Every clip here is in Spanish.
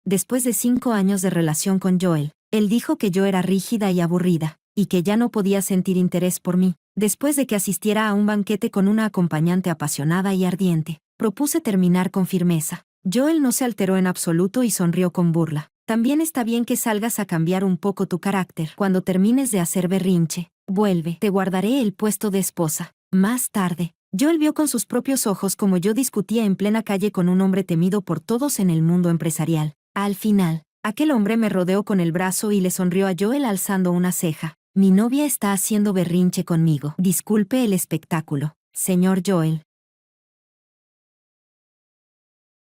Después de 5 años de relación con Joel, él dijo que yo era rígida y aburrida, y que ya no podía sentir interés por mí. Después de que asistiera a un banquete con una acompañante apasionada y ardiente, propuse terminar con firmeza. Joel no se alteró en absoluto y sonrió con burla. También está bien que salgas a cambiar un poco tu carácter. Cuando termines de hacer berrinche, vuelve. Te guardaré el puesto de esposa. Más tarde, Joel vio con sus propios ojos como yo discutía en plena calle con un hombre temido por todos en el mundo empresarial. Al final, aquel hombre me rodeó con el brazo y le sonrió a Joel alzando una ceja. Mi novia está haciendo berrinche conmigo. Disculpe el espectáculo, señor Joel.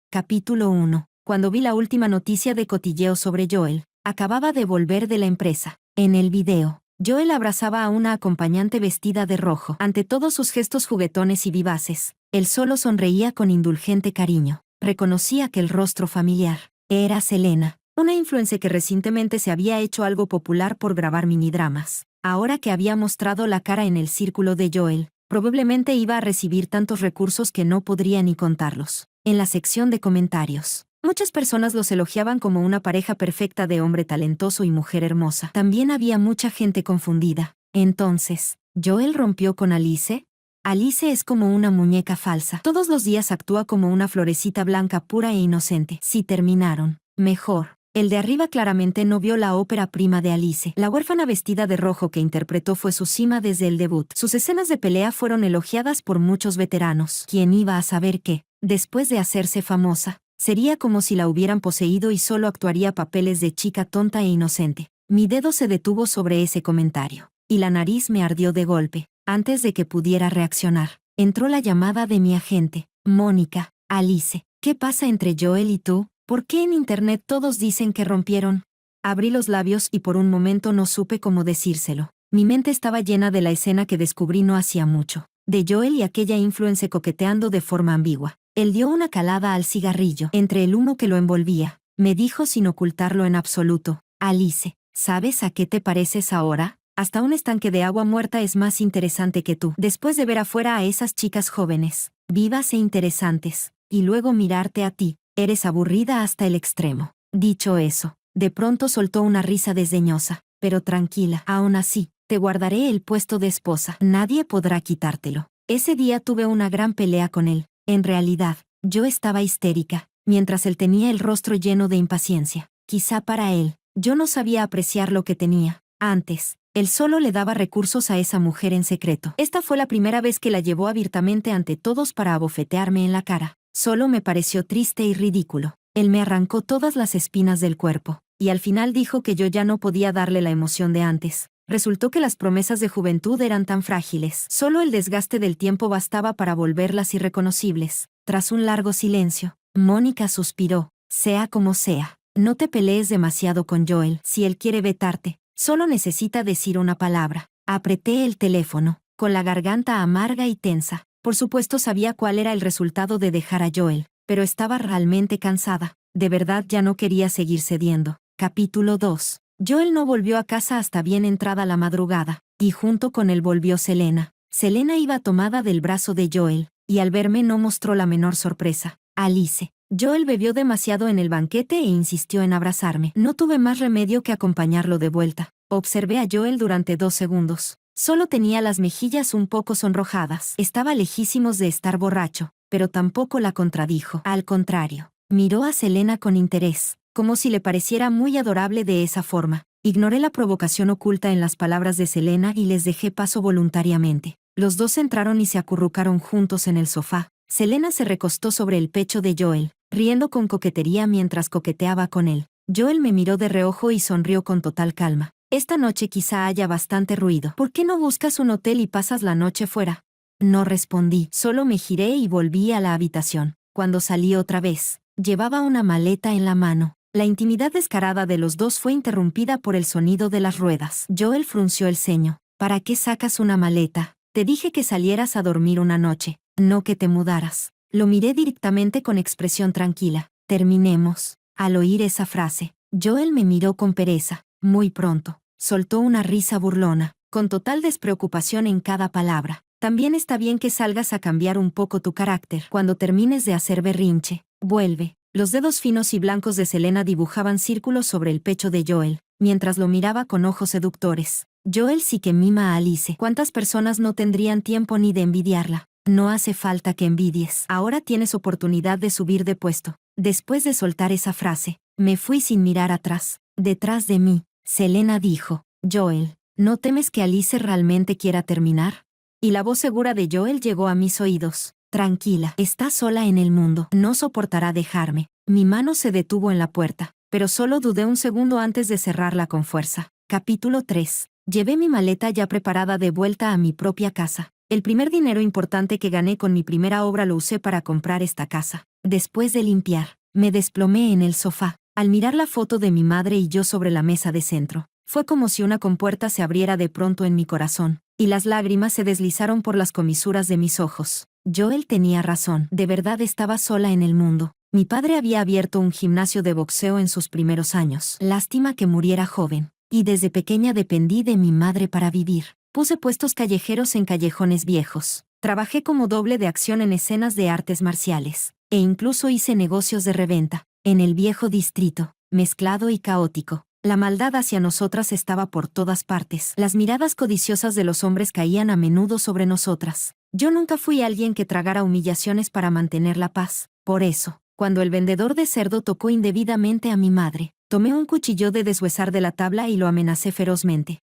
Capítulo 1. Cuando vi la última noticia de cotilleo sobre Joel, acababa de volver de la empresa. En el video, Joel abrazaba a una acompañante vestida de rojo. Ante todos sus gestos juguetones y vivaces, él solo sonreía con indulgente cariño. Reconocí aquel rostro familiar. Era Selena, una influencer que recientemente se había hecho algo popular por grabar minidramas. Ahora que había mostrado la cara en el círculo de Joel, probablemente iba a recibir tantos recursos que no podría ni contarlos. En la sección de comentarios, muchas personas los elogiaban como una pareja perfecta de hombre talentoso y mujer hermosa. También había mucha gente confundida. Entonces, ¿Joel rompió con Alice? Alice es como una muñeca falsa. Todos los días actúa como una florecita blanca pura e inocente. Si terminaron, mejor. El de arriba claramente no vio la ópera prima de Alice. La huérfana vestida de rojo que interpretó fue su cima desde el debut. Sus escenas de pelea fueron elogiadas por muchos veteranos. ¿Quién iba a saber que, después de hacerse famosa, sería como si la hubieran poseído y solo actuaría papeles de chica tonta e inocente? Mi dedo se detuvo sobre ese comentario, y la nariz me ardió de golpe. Antes de que pudiera reaccionar, entró la llamada de mi agente. Mónica, Alice, ¿qué pasa entre Joel y tú? ¿Por qué en internet todos dicen que rompieron? Abrí los labios y por un momento no supe cómo decírselo. Mi mente estaba llena de la escena que descubrí no hacía mucho, de Joel y aquella influencer coqueteando de forma ambigua. Él dio una calada al cigarrillo. Entre el humo que lo envolvía, me dijo sin ocultarlo en absoluto: Alice, ¿sabes a qué te pareces ahora? Hasta un estanque de agua muerta es más interesante que tú. Después de ver afuera a esas chicas jóvenes, vivas e interesantes, y luego mirarte a ti, eres aburrida hasta el extremo. Dicho eso, de pronto soltó una risa desdeñosa, pero tranquila. Aún así, te guardaré el puesto de esposa. Nadie podrá quitártelo. Ese día tuve una gran pelea con él. En realidad, yo estaba histérica, mientras él tenía el rostro lleno de impaciencia. Quizá para él, yo no sabía apreciar lo que tenía. Antes, él solo le daba recursos a esa mujer en secreto. Esta fue la primera vez que la llevó abiertamente ante todos para abofetearme en la cara. Solo me pareció triste y ridículo. Él me arrancó todas las espinas del cuerpo, y al final dijo que yo ya no podía darle la emoción de antes. Resultó que las promesas de juventud eran tan frágiles. Solo el desgaste del tiempo bastaba para volverlas irreconocibles. Tras un largo silencio, Mónica suspiró. Sea como sea, no te pelees demasiado con Joel. Si él quiere vetarte, solo necesita decir una palabra. Apreté el teléfono, con la garganta amarga y tensa. Por supuesto sabía cuál era el resultado de dejar a Joel, pero estaba realmente cansada. De verdad ya no quería seguir cediendo. Capítulo 2. Joel no volvió a casa hasta bien entrada la madrugada, y junto con él volvió Selena. Selena iba tomada del brazo de Joel, y al verme no mostró la menor sorpresa. Alice. Joel bebió demasiado en el banquete e insistió en abrazarme. No tuve más remedio que acompañarlo de vuelta. Observé a Joel durante 2 segundos. Solo tenía las mejillas un poco sonrojadas. Estaba lejísimos de estar borracho, pero tampoco la contradijo. Al contrario, miró a Selena con interés, como si le pareciera muy adorable de esa forma. Ignoré la provocación oculta en las palabras de Selena y les dejé paso voluntariamente. Los dos entraron y se acurrucaron juntos en el sofá. Selena se recostó sobre el pecho de Joel, riendo con coquetería mientras coqueteaba con él. Joel me miró de reojo y sonrió con total calma. Esta noche quizá haya bastante ruido. ¿Por qué no buscas un hotel y pasas la noche fuera? No respondí, solo me giré y volví a la habitación. Cuando salí otra vez, llevaba una maleta en la mano. La intimidad descarada de los dos fue interrumpida por el sonido de las ruedas. Joel frunció el ceño. ¿Para qué sacas una maleta? Te dije que salieras a dormir una noche, no que te mudaras. Lo miré directamente con expresión tranquila. Terminemos. Al oír esa frase, Joel me miró con pereza. Muy pronto, soltó una risa burlona, con total despreocupación en cada palabra. También está bien que salgas a cambiar un poco tu carácter. Cuando termines de hacer berrinche, vuelve. Los dedos finos y blancos de Selena dibujaban círculos sobre el pecho de Joel, mientras lo miraba con ojos seductores. Joel sí que mima a Alice. ¿Cuántas personas no tendrían tiempo ni de envidiarla? No hace falta que envidies. Ahora tienes oportunidad de subir de puesto. Después de soltar esa frase, me fui sin mirar atrás. Detrás de mí, Selena dijo, Joel, ¿no temes que Alice realmente quiera terminar? Y la voz segura de Joel llegó a mis oídos. Tranquila, está sola en el mundo. No soportará dejarme. Mi mano se detuvo en la puerta, pero solo dudé un segundo antes de cerrarla con fuerza. Capítulo 3. Llevé mi maleta ya preparada de vuelta a mi propia casa. El primer dinero importante que gané con mi primera obra lo usé para comprar esta casa. Después de limpiar, me desplomé en el sofá. Al mirar la foto de mi madre y yo sobre la mesa de centro, fue como si una compuerta se abriera de pronto en mi corazón, y las lágrimas se deslizaron por las comisuras de mis ojos. Joel tenía razón, de verdad estaba sola en el mundo. Mi padre había abierto un gimnasio de boxeo en sus primeros años. Lástima que muriera joven. Y desde pequeña dependí de mi madre para vivir. Puse puestos callejeros en callejones viejos. Trabajé como doble de acción en escenas de artes marciales. E incluso hice negocios de reventa. En el viejo distrito, mezclado y caótico. La maldad hacia nosotras estaba por todas partes. Las miradas codiciosas de los hombres caían a menudo sobre nosotras. Yo nunca fui alguien que tragara humillaciones para mantener la paz. Por eso, cuando el vendedor de cerdo tocó indebidamente a mi madre, tomé un cuchillo de deshuesar de la tabla y lo amenacé ferozmente.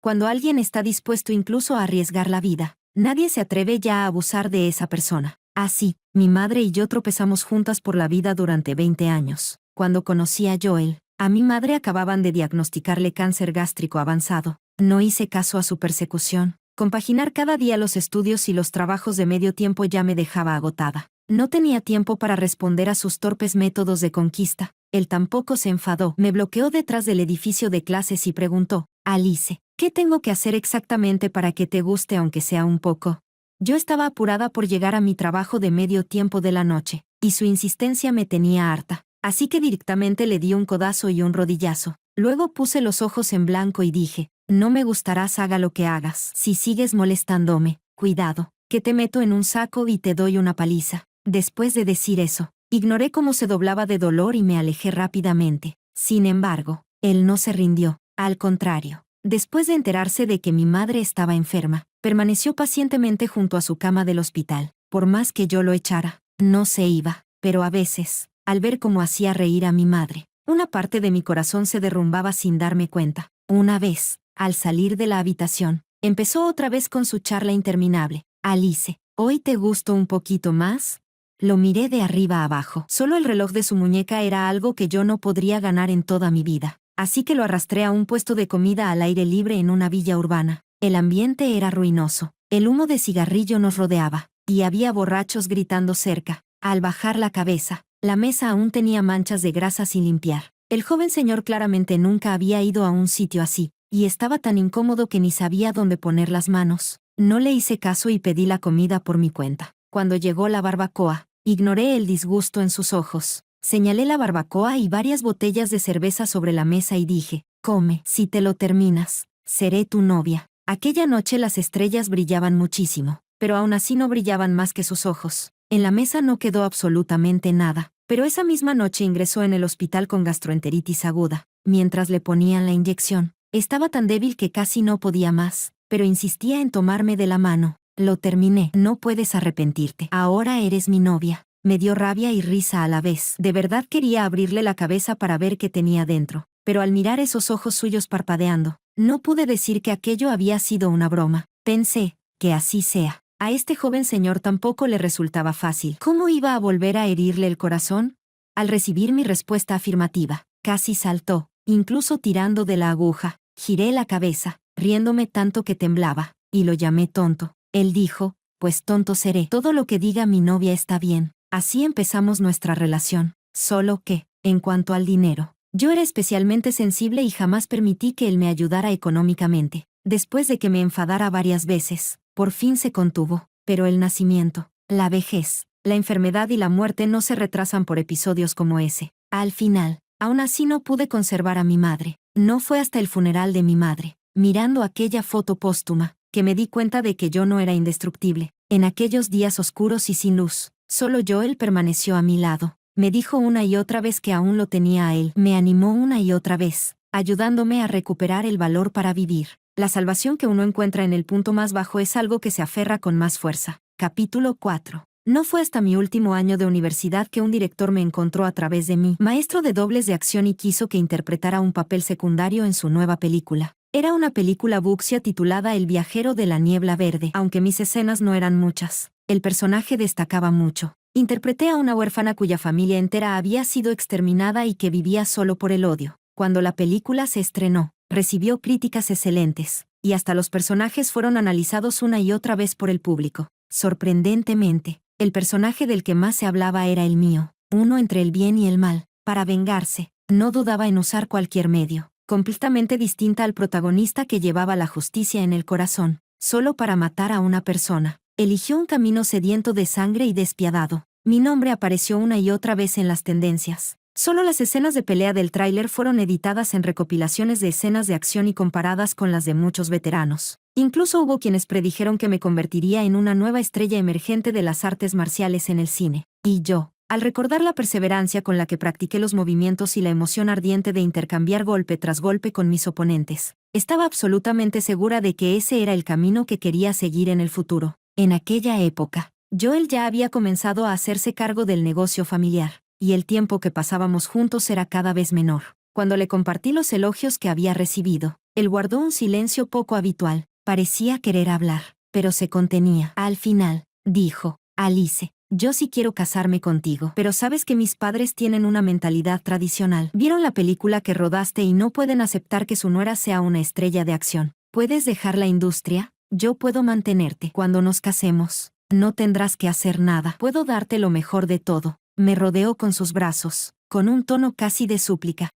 Cuando alguien está dispuesto incluso a arriesgar la vida, nadie se atreve ya a abusar de esa persona. Así, mi madre y yo tropezamos juntas por la vida durante 20 años. Cuando conocí a Joel, a mi madre acababan de diagnosticarle cáncer gástrico avanzado. No hice caso a su persecución. Compaginar cada día los estudios y los trabajos de medio tiempo ya me dejaba agotada. No tenía tiempo para responder a sus torpes métodos de conquista. Él tampoco se enfadó. Me bloqueó detrás del edificio de clases y preguntó, Alice, ¿qué tengo que hacer exactamente para que te guste aunque sea un poco? Yo estaba apurada por llegar a mi trabajo de medio tiempo de la noche, y su insistencia me tenía harta. Así que directamente le di un codazo y un rodillazo. Luego puse los ojos en blanco y dije, no me gustarás haga lo que hagas. Si sigues molestándome, cuidado, que te meto en un saco y te doy una paliza. Después de decir eso, ignoré cómo se doblaba de dolor y me alejé rápidamente. Sin embargo, él no se rindió. Al contrario, después de enterarse de que mi madre estaba enferma, permaneció pacientemente junto a su cama del hospital. Por más que yo lo echara, no se iba. Pero a veces, al ver cómo hacía reír a mi madre, una parte de mi corazón se derrumbaba sin darme cuenta. Una vez, al salir de la habitación, empezó otra vez con su charla interminable. Alice, ¿hoy te gusto un poquito más? Lo miré de arriba a abajo. Solo el reloj de su muñeca era algo que yo no podría ganar en toda mi vida. Así que lo arrastré a un puesto de comida al aire libre en una villa urbana. El ambiente era ruinoso. El humo de cigarrillo nos rodeaba, y había borrachos gritando cerca. Al bajar la cabeza, la mesa aún tenía manchas de grasa sin limpiar. El joven señor claramente nunca había ido a un sitio así, y estaba tan incómodo que ni sabía dónde poner las manos. No le hice caso y pedí la comida por mi cuenta. Cuando llegó la barbacoa, ignoré el disgusto en sus ojos. Señalé la barbacoa y varias botellas de cerveza sobre la mesa y dije, come, si te lo terminas, seré tu novia. Aquella noche las estrellas brillaban muchísimo, pero aún así no brillaban más que sus ojos. En la mesa no quedó absolutamente nada, pero esa misma noche ingresó en el hospital con gastroenteritis aguda. Mientras le ponían la inyección, estaba tan débil que casi no podía más, pero insistía en tomarme de la mano. Lo terminé. No puedes arrepentirte. Ahora eres mi novia. Me dio rabia y risa a la vez. De verdad quería abrirle la cabeza para ver qué tenía dentro, pero al mirar esos ojos suyos parpadeando, no pude decir que aquello había sido una broma. Pensé, que así sea. A este joven señor tampoco le resultaba fácil. ¿Cómo iba a volver a herirle el corazón? Al recibir mi respuesta afirmativa, casi saltó, incluso tirando de la aguja. Giré la cabeza, riéndome tanto que temblaba, y lo llamé tonto. Él dijo, pues tonto seré. Todo lo que diga mi novia está bien. Así empezamos nuestra relación. Solo que, en cuanto al dinero, yo era especialmente sensible y jamás permití que él me ayudara económicamente. Después de que me enfadara varias veces, por fin se contuvo. Pero el nacimiento, la vejez, la enfermedad y la muerte no se retrasan por episodios como ese. Al final, aún así no pude conservar a mi madre. No fue hasta el funeral de mi madre, mirando aquella foto póstuma, que me di cuenta de que yo no era indestructible. En aquellos días oscuros y sin luz, Solo Joel permaneció a mi lado. Me dijo una y otra vez que aún lo tenía a él. Me animó una y otra vez, ayudándome a recuperar el valor para vivir. La salvación que uno encuentra en el punto más bajo es algo que se aferra con más fuerza. Capítulo 4. No fue hasta mi último año de universidad que un director me encontró a través de mí, maestro de dobles de acción, y quiso que interpretara un papel secundario en su nueva película. Era una película fucsia titulada El viajero de la niebla verde. Aunque mis escenas no eran muchas, el personaje destacaba mucho. Interpreté a una huérfana cuya familia entera había sido exterminada y que vivía solo por el odio. Cuando la película se estrenó, recibió críticas excelentes, y hasta los personajes fueron analizados una y otra vez por el público. Sorprendentemente, el personaje del que más se hablaba era el mío, uno entre el bien y el mal. Para vengarse, no dudaba en usar cualquier medio, completamente distinta al protagonista que llevaba la justicia en el corazón, solo para matar a una persona. Eligió un camino sediento de sangre y despiadado. Mi nombre apareció una y otra vez en las tendencias. Solo las escenas de pelea del tráiler fueron editadas en recopilaciones de escenas de acción y comparadas con las de muchos veteranos. Incluso hubo quienes predijeron que me convertiría en una nueva estrella emergente de las artes marciales en el cine. Y yo, al recordar la perseverancia con la que practiqué los movimientos y la emoción ardiente de intercambiar golpe tras golpe con mis oponentes, estaba absolutamente segura de que ese era el camino que quería seguir en el futuro. En aquella época, Joel ya había comenzado a hacerse cargo del negocio familiar, y el tiempo que pasábamos juntos era cada vez menor. Cuando le compartí los elogios que había recibido, él guardó un silencio poco habitual. Parecía querer hablar, pero se contenía. Al final, dijo: Alice, yo sí quiero casarme contigo, pero sabes que mis padres tienen una mentalidad tradicional. Vieron la película que rodaste y no pueden aceptar que su nuera sea una estrella de acción. ¿Puedes dejar la industria? Yo puedo mantenerte. Cuando nos casemos, no tendrás que hacer nada. Puedo darte lo mejor de todo. Me rodeó con sus brazos, con un tono casi de súplica.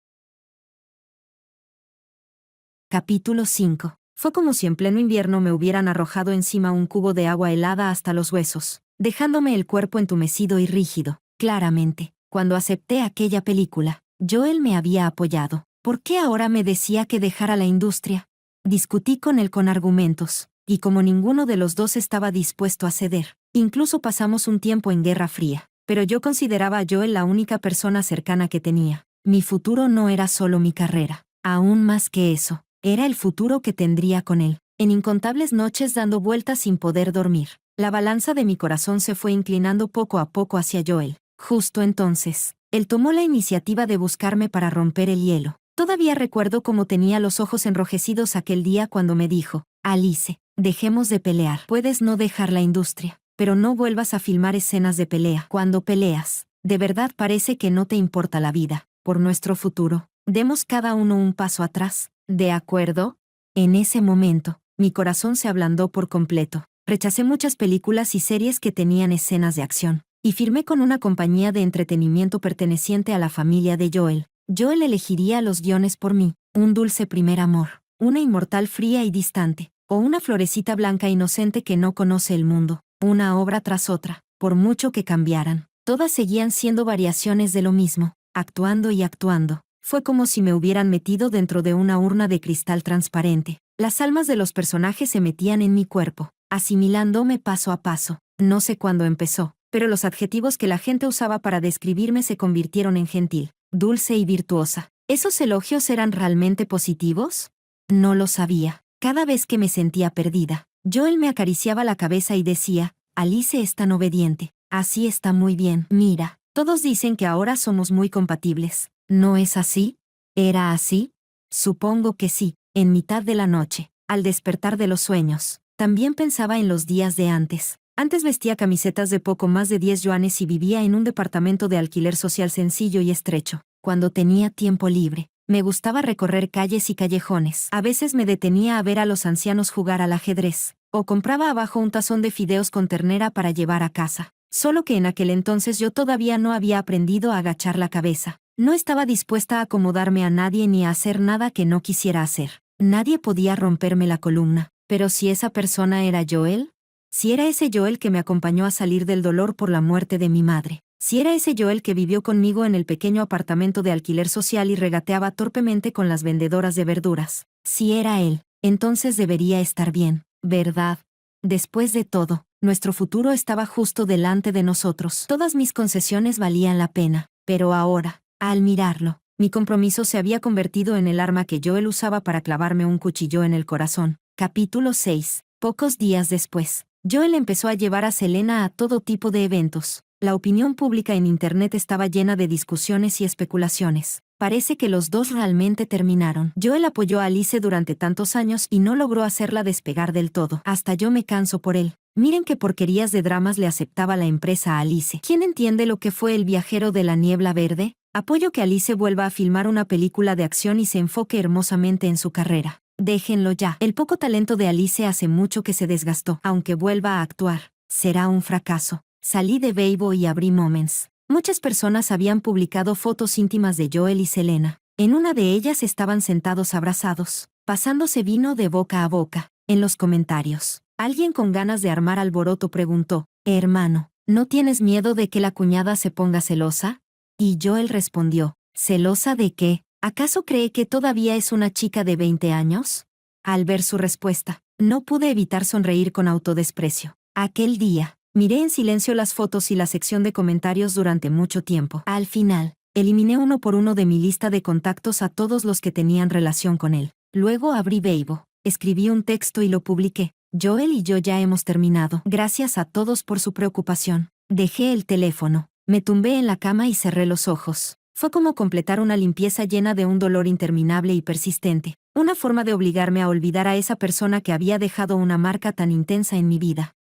Capítulo 5. Fue como si en pleno invierno me hubieran arrojado encima un cubo de agua helada hasta los huesos, dejándome el cuerpo entumecido y rígido. Claramente, cuando acepté aquella película, Joel me había apoyado. ¿Por qué ahora me decía que dejara la industria? Discutí con él con argumentos, y como ninguno de los dos estaba dispuesto a ceder, incluso pasamos un tiempo en guerra fría. Pero yo consideraba a Joel la única persona cercana que tenía. Mi futuro no era solo mi carrera. Aún más que eso, era el futuro que tendría con él. En incontables noches dando vueltas sin poder dormir, la balanza de mi corazón se fue inclinando poco a poco hacia Joel. Justo entonces, él tomó la iniciativa de buscarme para romper el hielo. Todavía recuerdo cómo tenía los ojos enrojecidos aquel día cuando me dijo: Alice, dejemos de pelear. Puedes no dejar la industria, pero no vuelvas a filmar escenas de pelea. Cuando peleas, de verdad parece que no te importa la vida. Por nuestro futuro, demos cada uno un paso atrás. ¿De acuerdo? En ese momento, mi corazón se ablandó por completo. Rechacé muchas películas y series que tenían escenas de acción, y firmé con una compañía de entretenimiento perteneciente a la familia de Joel. Joel elegiría los guiones por mí: Un dulce primer amor, Una inmortal fría y distante, o Una florecita blanca inocente que no conoce el mundo. Una obra tras otra, por mucho que cambiaran, todas seguían siendo variaciones de lo mismo, actuando y actuando. Fue como si me hubieran metido dentro de una urna de cristal transparente. Las almas de los personajes se metían en mi cuerpo, asimilándome paso a paso. No sé cuándo empezó, pero los adjetivos que la gente usaba para describirme se convirtieron en gentil, dulce y virtuosa. ¿Esos elogios eran realmente positivos? No lo sabía. Cada vez que me sentía perdida, Joel me acariciaba la cabeza y decía: Alice es tan obediente. Así está muy bien. Mira, todos dicen que ahora somos muy compatibles. ¿No es así? ¿Era así? Supongo que sí. En mitad de la noche, al despertar de los sueños, también pensaba en los días de antes. Antes vestía camisetas de poco más de 10 yuanes y vivía en un departamento de alquiler social sencillo y estrecho. Cuando tenía tiempo libre, me gustaba recorrer calles y callejones. A veces me detenía a ver a los ancianos jugar al ajedrez, o compraba abajo un tazón de fideos con ternera para llevar a casa. Solo que en aquel entonces yo todavía no había aprendido a agachar la cabeza. No estaba dispuesta a acomodarme a nadie ni a hacer nada que no quisiera hacer. Nadie podía romperme la columna. Pero si esa persona era Joel, si era ese Joel que me acompañó a salir del dolor por la muerte de mi madre, si era ese Joel que vivió conmigo en el pequeño apartamento de alquiler social y regateaba torpemente con las vendedoras de verduras, si era él, entonces debería estar bien, ¿verdad? Después de todo, Nuestro futuro estaba justo delante de nosotros. Todas mis concesiones valían la pena. Pero ahora, al mirarlo, mi compromiso se había convertido en el arma que Joel usaba para clavarme un cuchillo en el corazón. Capítulo 6. Pocos días después, Joel empezó a llevar a Selena a todo tipo de eventos. La opinión pública en Internet estaba llena de discusiones y especulaciones. Parece que los dos realmente terminaron. Joel apoyó a Alice durante tantos años y no logró hacerla despegar del todo. Hasta yo me canso por él. Miren qué porquerías de dramas le aceptaba la empresa a Alice. ¿Quién entiende lo que fue El viajero de la niebla verde? Apoyo que Alice vuelva a filmar una película de acción y se enfoque hermosamente en su carrera. Déjenlo ya. El poco talento de Alice hace mucho que se desgastó. Aunque vuelva a actuar, será un fracaso. Salí de Weibo y abrí Moments. Muchas personas habían publicado fotos íntimas de Joel y Selena. En una de ellas estaban sentados abrazados, pasándose vino de boca a boca. En los comentarios, alguien con ganas de armar alboroto preguntó: «Hermano, ¿no tienes miedo de que la cuñada se ponga celosa?» Y Joel respondió: «¿Celosa de qué? ¿Acaso cree que todavía es una chica de 20 años?» Al ver su respuesta, no pude evitar sonreír con autodesprecio. Aquel día, miré en silencio las fotos y la sección de comentarios durante mucho tiempo. Al final, eliminé uno por uno de mi lista de contactos a todos los que tenían relación con él. Luego abrí Weibo, escribí un texto y lo publiqué. Joel y yo ya hemos terminado. Gracias a todos por su preocupación. Dejé el teléfono, me tumbé en la cama y cerré los ojos. Fue como completar una limpieza llena de un dolor interminable y persistente. Una forma de obligarme a olvidar a esa persona que había dejado una marca tan intensa en mi vida.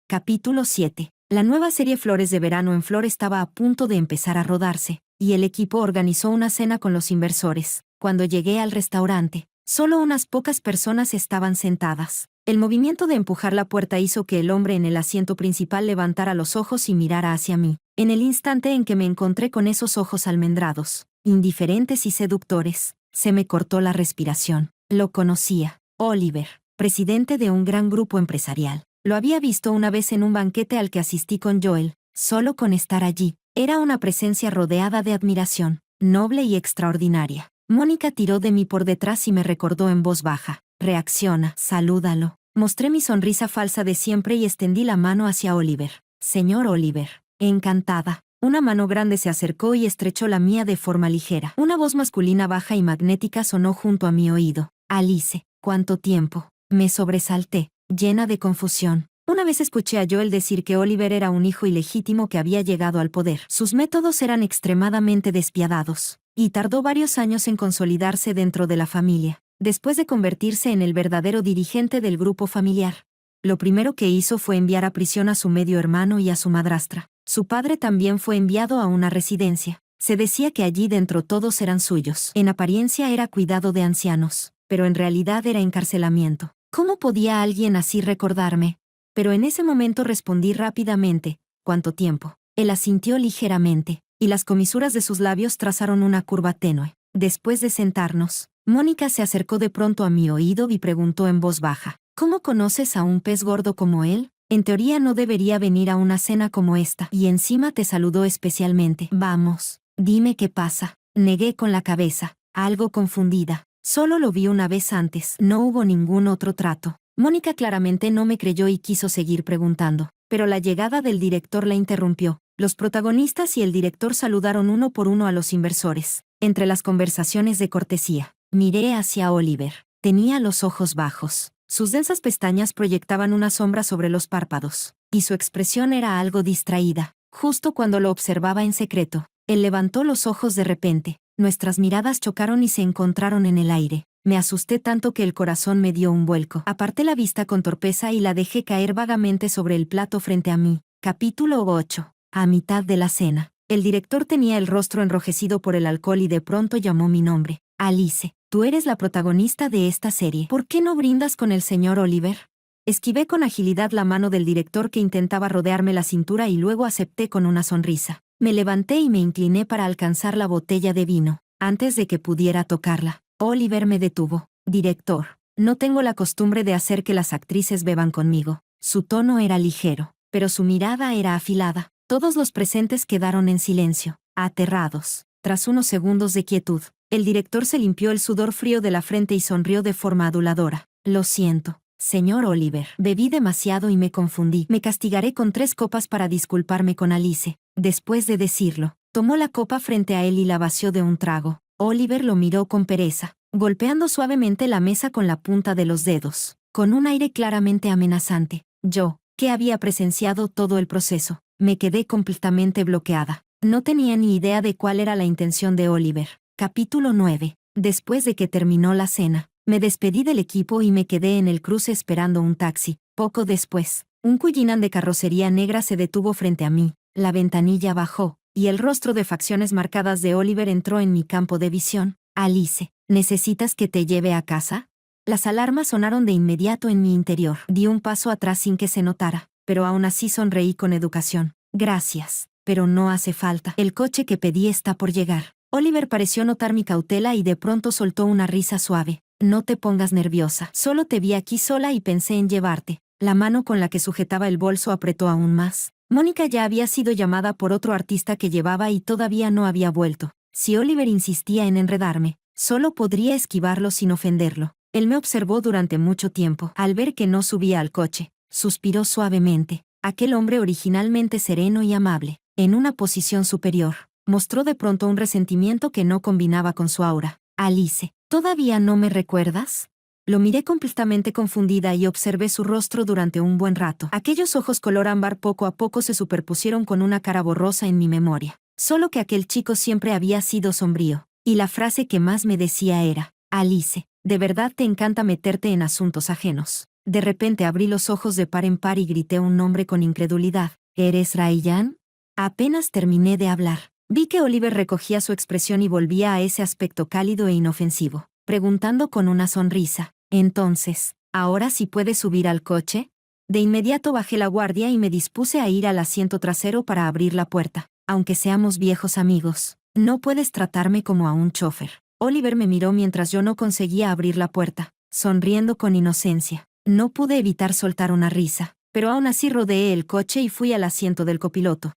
Capítulo 7. La nueva serie Flores de Verano en Flor estaba a punto de empezar a rodarse, y el equipo organizó una cena con los inversores. Cuando llegué al restaurante, solo unas pocas personas estaban sentadas. El movimiento de empujar la puerta hizo que el hombre en el asiento principal levantara los ojos y mirara hacia mí. En el instante en que me encontré con esos ojos almendrados, indiferentes y seductores, se me cortó la respiración. Lo conocía. Oliver, presidente de un gran grupo empresarial. Lo había visto una vez en un banquete al que asistí con Joel. Solo con estar allí, era una presencia rodeada de admiración, noble y extraordinaria. Mónica tiró de mí por detrás y me recordó en voz baja: «Reacciona, salúdalo». Mostré mi sonrisa falsa de siempre y extendí la mano hacia Oliver. «Señor Oliver, encantada». Una mano grande se acercó y estrechó la mía de forma ligera. Una voz masculina baja y magnética sonó junto a mi oído: «Alice, ¿cuánto tiempo?». Me sobresalté, llena de confusión. Una vez escuché a Joel decir que Oliver era un hijo ilegítimo que había llegado al poder. Sus métodos eran extremadamente despiadados, y tardó varios años en consolidarse dentro de la familia, después de convertirse en el verdadero dirigente del grupo familiar. Lo primero que hizo fue enviar a prisión a su medio hermano y a su madrastra. Su padre también fue enviado a una residencia. Se decía que allí dentro todos eran suyos. En apariencia era cuidado de ancianos, pero en realidad era encarcelamiento. ¿Cómo podía alguien así recordarme? Pero en ese momento respondí rápidamente: «¿Cuánto tiempo?». Él asintió ligeramente, y las comisuras de sus labios trazaron una curva tenue. Después de sentarnos, Mónica se acercó de pronto a mi oído y preguntó en voz baja: «¿Cómo conoces a un pez gordo como él? En teoría no debería venir a una cena como esta, y encima te saludó especialmente». «Vamos, dime qué pasa». Negué con la cabeza, algo confundida. Solo lo vi una vez antes, no hubo ningún otro trato. Mónica claramente no me creyó y quiso seguir preguntando, pero la llegada del director la interrumpió. Los protagonistas y el director saludaron uno por uno a los inversores. Entre las conversaciones de cortesía, miré hacia Oliver. Tenía los ojos bajos. Sus densas pestañas proyectaban una sombra sobre los párpados, y su expresión era algo distraída. Justo cuando lo observaba en secreto, él levantó los ojos de repente. Nuestras miradas chocaron y se encontraron en el aire. Me asusté tanto que el corazón me dio un vuelco. Aparté la vista con torpeza y la dejé caer vagamente sobre el plato frente a mí. Capítulo 8. A mitad de la cena, el director tenía el rostro enrojecido por el alcohol y de pronto llamó mi nombre. «Alice, tú eres la protagonista de esta serie. ¿Por qué no brindas con el señor Oliver?». Esquivé con agilidad la mano del director que intentaba rodearme la cintura y luego acepté con una sonrisa. Me levanté y me incliné para alcanzar la botella de vino. Antes de que pudiera tocarla, Oliver me detuvo. «Director, no tengo la costumbre de hacer que las actrices beban conmigo». Su tono era ligero, pero su mirada era afilada. Todos los presentes quedaron en silencio, aterrados. Tras unos segundos de quietud, el director se limpió el sudor frío de la frente y sonrió de forma aduladora. «Lo siento, Señor Oliver, bebí demasiado y me confundí. Me castigaré con 3 copas para disculparme con Alice. Después de decirlo, tomó la copa frente a él y la vació de un trago. Oliver lo miró con pereza, golpeando suavemente la mesa con la punta de los dedos, con un aire claramente amenazante. Yo, que había presenciado todo el proceso, me quedé completamente bloqueada. No tenía ni idea de cuál era la intención de Oliver. Capítulo 9. Después de que terminó la cena, me despedí del equipo y me quedé en el cruce esperando un taxi. Poco después, un Cullinan de carrocería negra se detuvo frente a mí, la ventanilla bajó, y el rostro de facciones marcadas de Oliver entró en mi campo de visión. Alice, ¿necesitas que te lleve a casa? Las alarmas sonaron de inmediato en mi interior. Di un paso atrás sin que se notara, pero aún así sonreí con educación. Gracias, pero no hace falta. El coche que pedí está por llegar. Oliver pareció notar mi cautela y de pronto soltó una risa suave. No te pongas nerviosa. Solo te vi aquí sola y pensé en llevarte. La mano con la que sujetaba el bolso apretó aún más. Mónica ya había sido llamada por otro artista que llevaba y todavía no había vuelto. Si Oliver insistía en enredarme, solo podría esquivarlo sin ofenderlo. Él me observó durante mucho tiempo. Al ver que no subía al coche, suspiró suavemente. Aquel hombre originalmente sereno y amable, en una posición superior, mostró de pronto un resentimiento que no combinaba con su aura. Alice, ¿todavía no me recuerdas? Lo miré completamente confundida y observé su rostro durante un buen rato. Aquellos ojos color ámbar poco a poco se superpusieron con una cara borrosa en mi memoria. Solo que aquel chico siempre había sido sombrío, y la frase que más me decía era: Alice, ¿de verdad te encanta meterte en asuntos ajenos? De repente abrí los ojos de par en par y grité un nombre con incredulidad. ¿Eres Ryan? Apenas terminé de hablar, vi que Oliver recogía su expresión y volvía a ese aspecto cálido e inofensivo, preguntando con una sonrisa: Entonces, ¿ahora sí puedes subir al coche? De inmediato bajé la guardia y me dispuse a ir al asiento trasero para abrir la puerta. Aunque seamos viejos amigos, no puedes tratarme como a un chofer. Oliver me miró mientras yo no conseguía abrir la puerta, sonriendo con inocencia. No pude evitar soltar una risa, pero aún así rodeé el coche y fui al asiento del copiloto.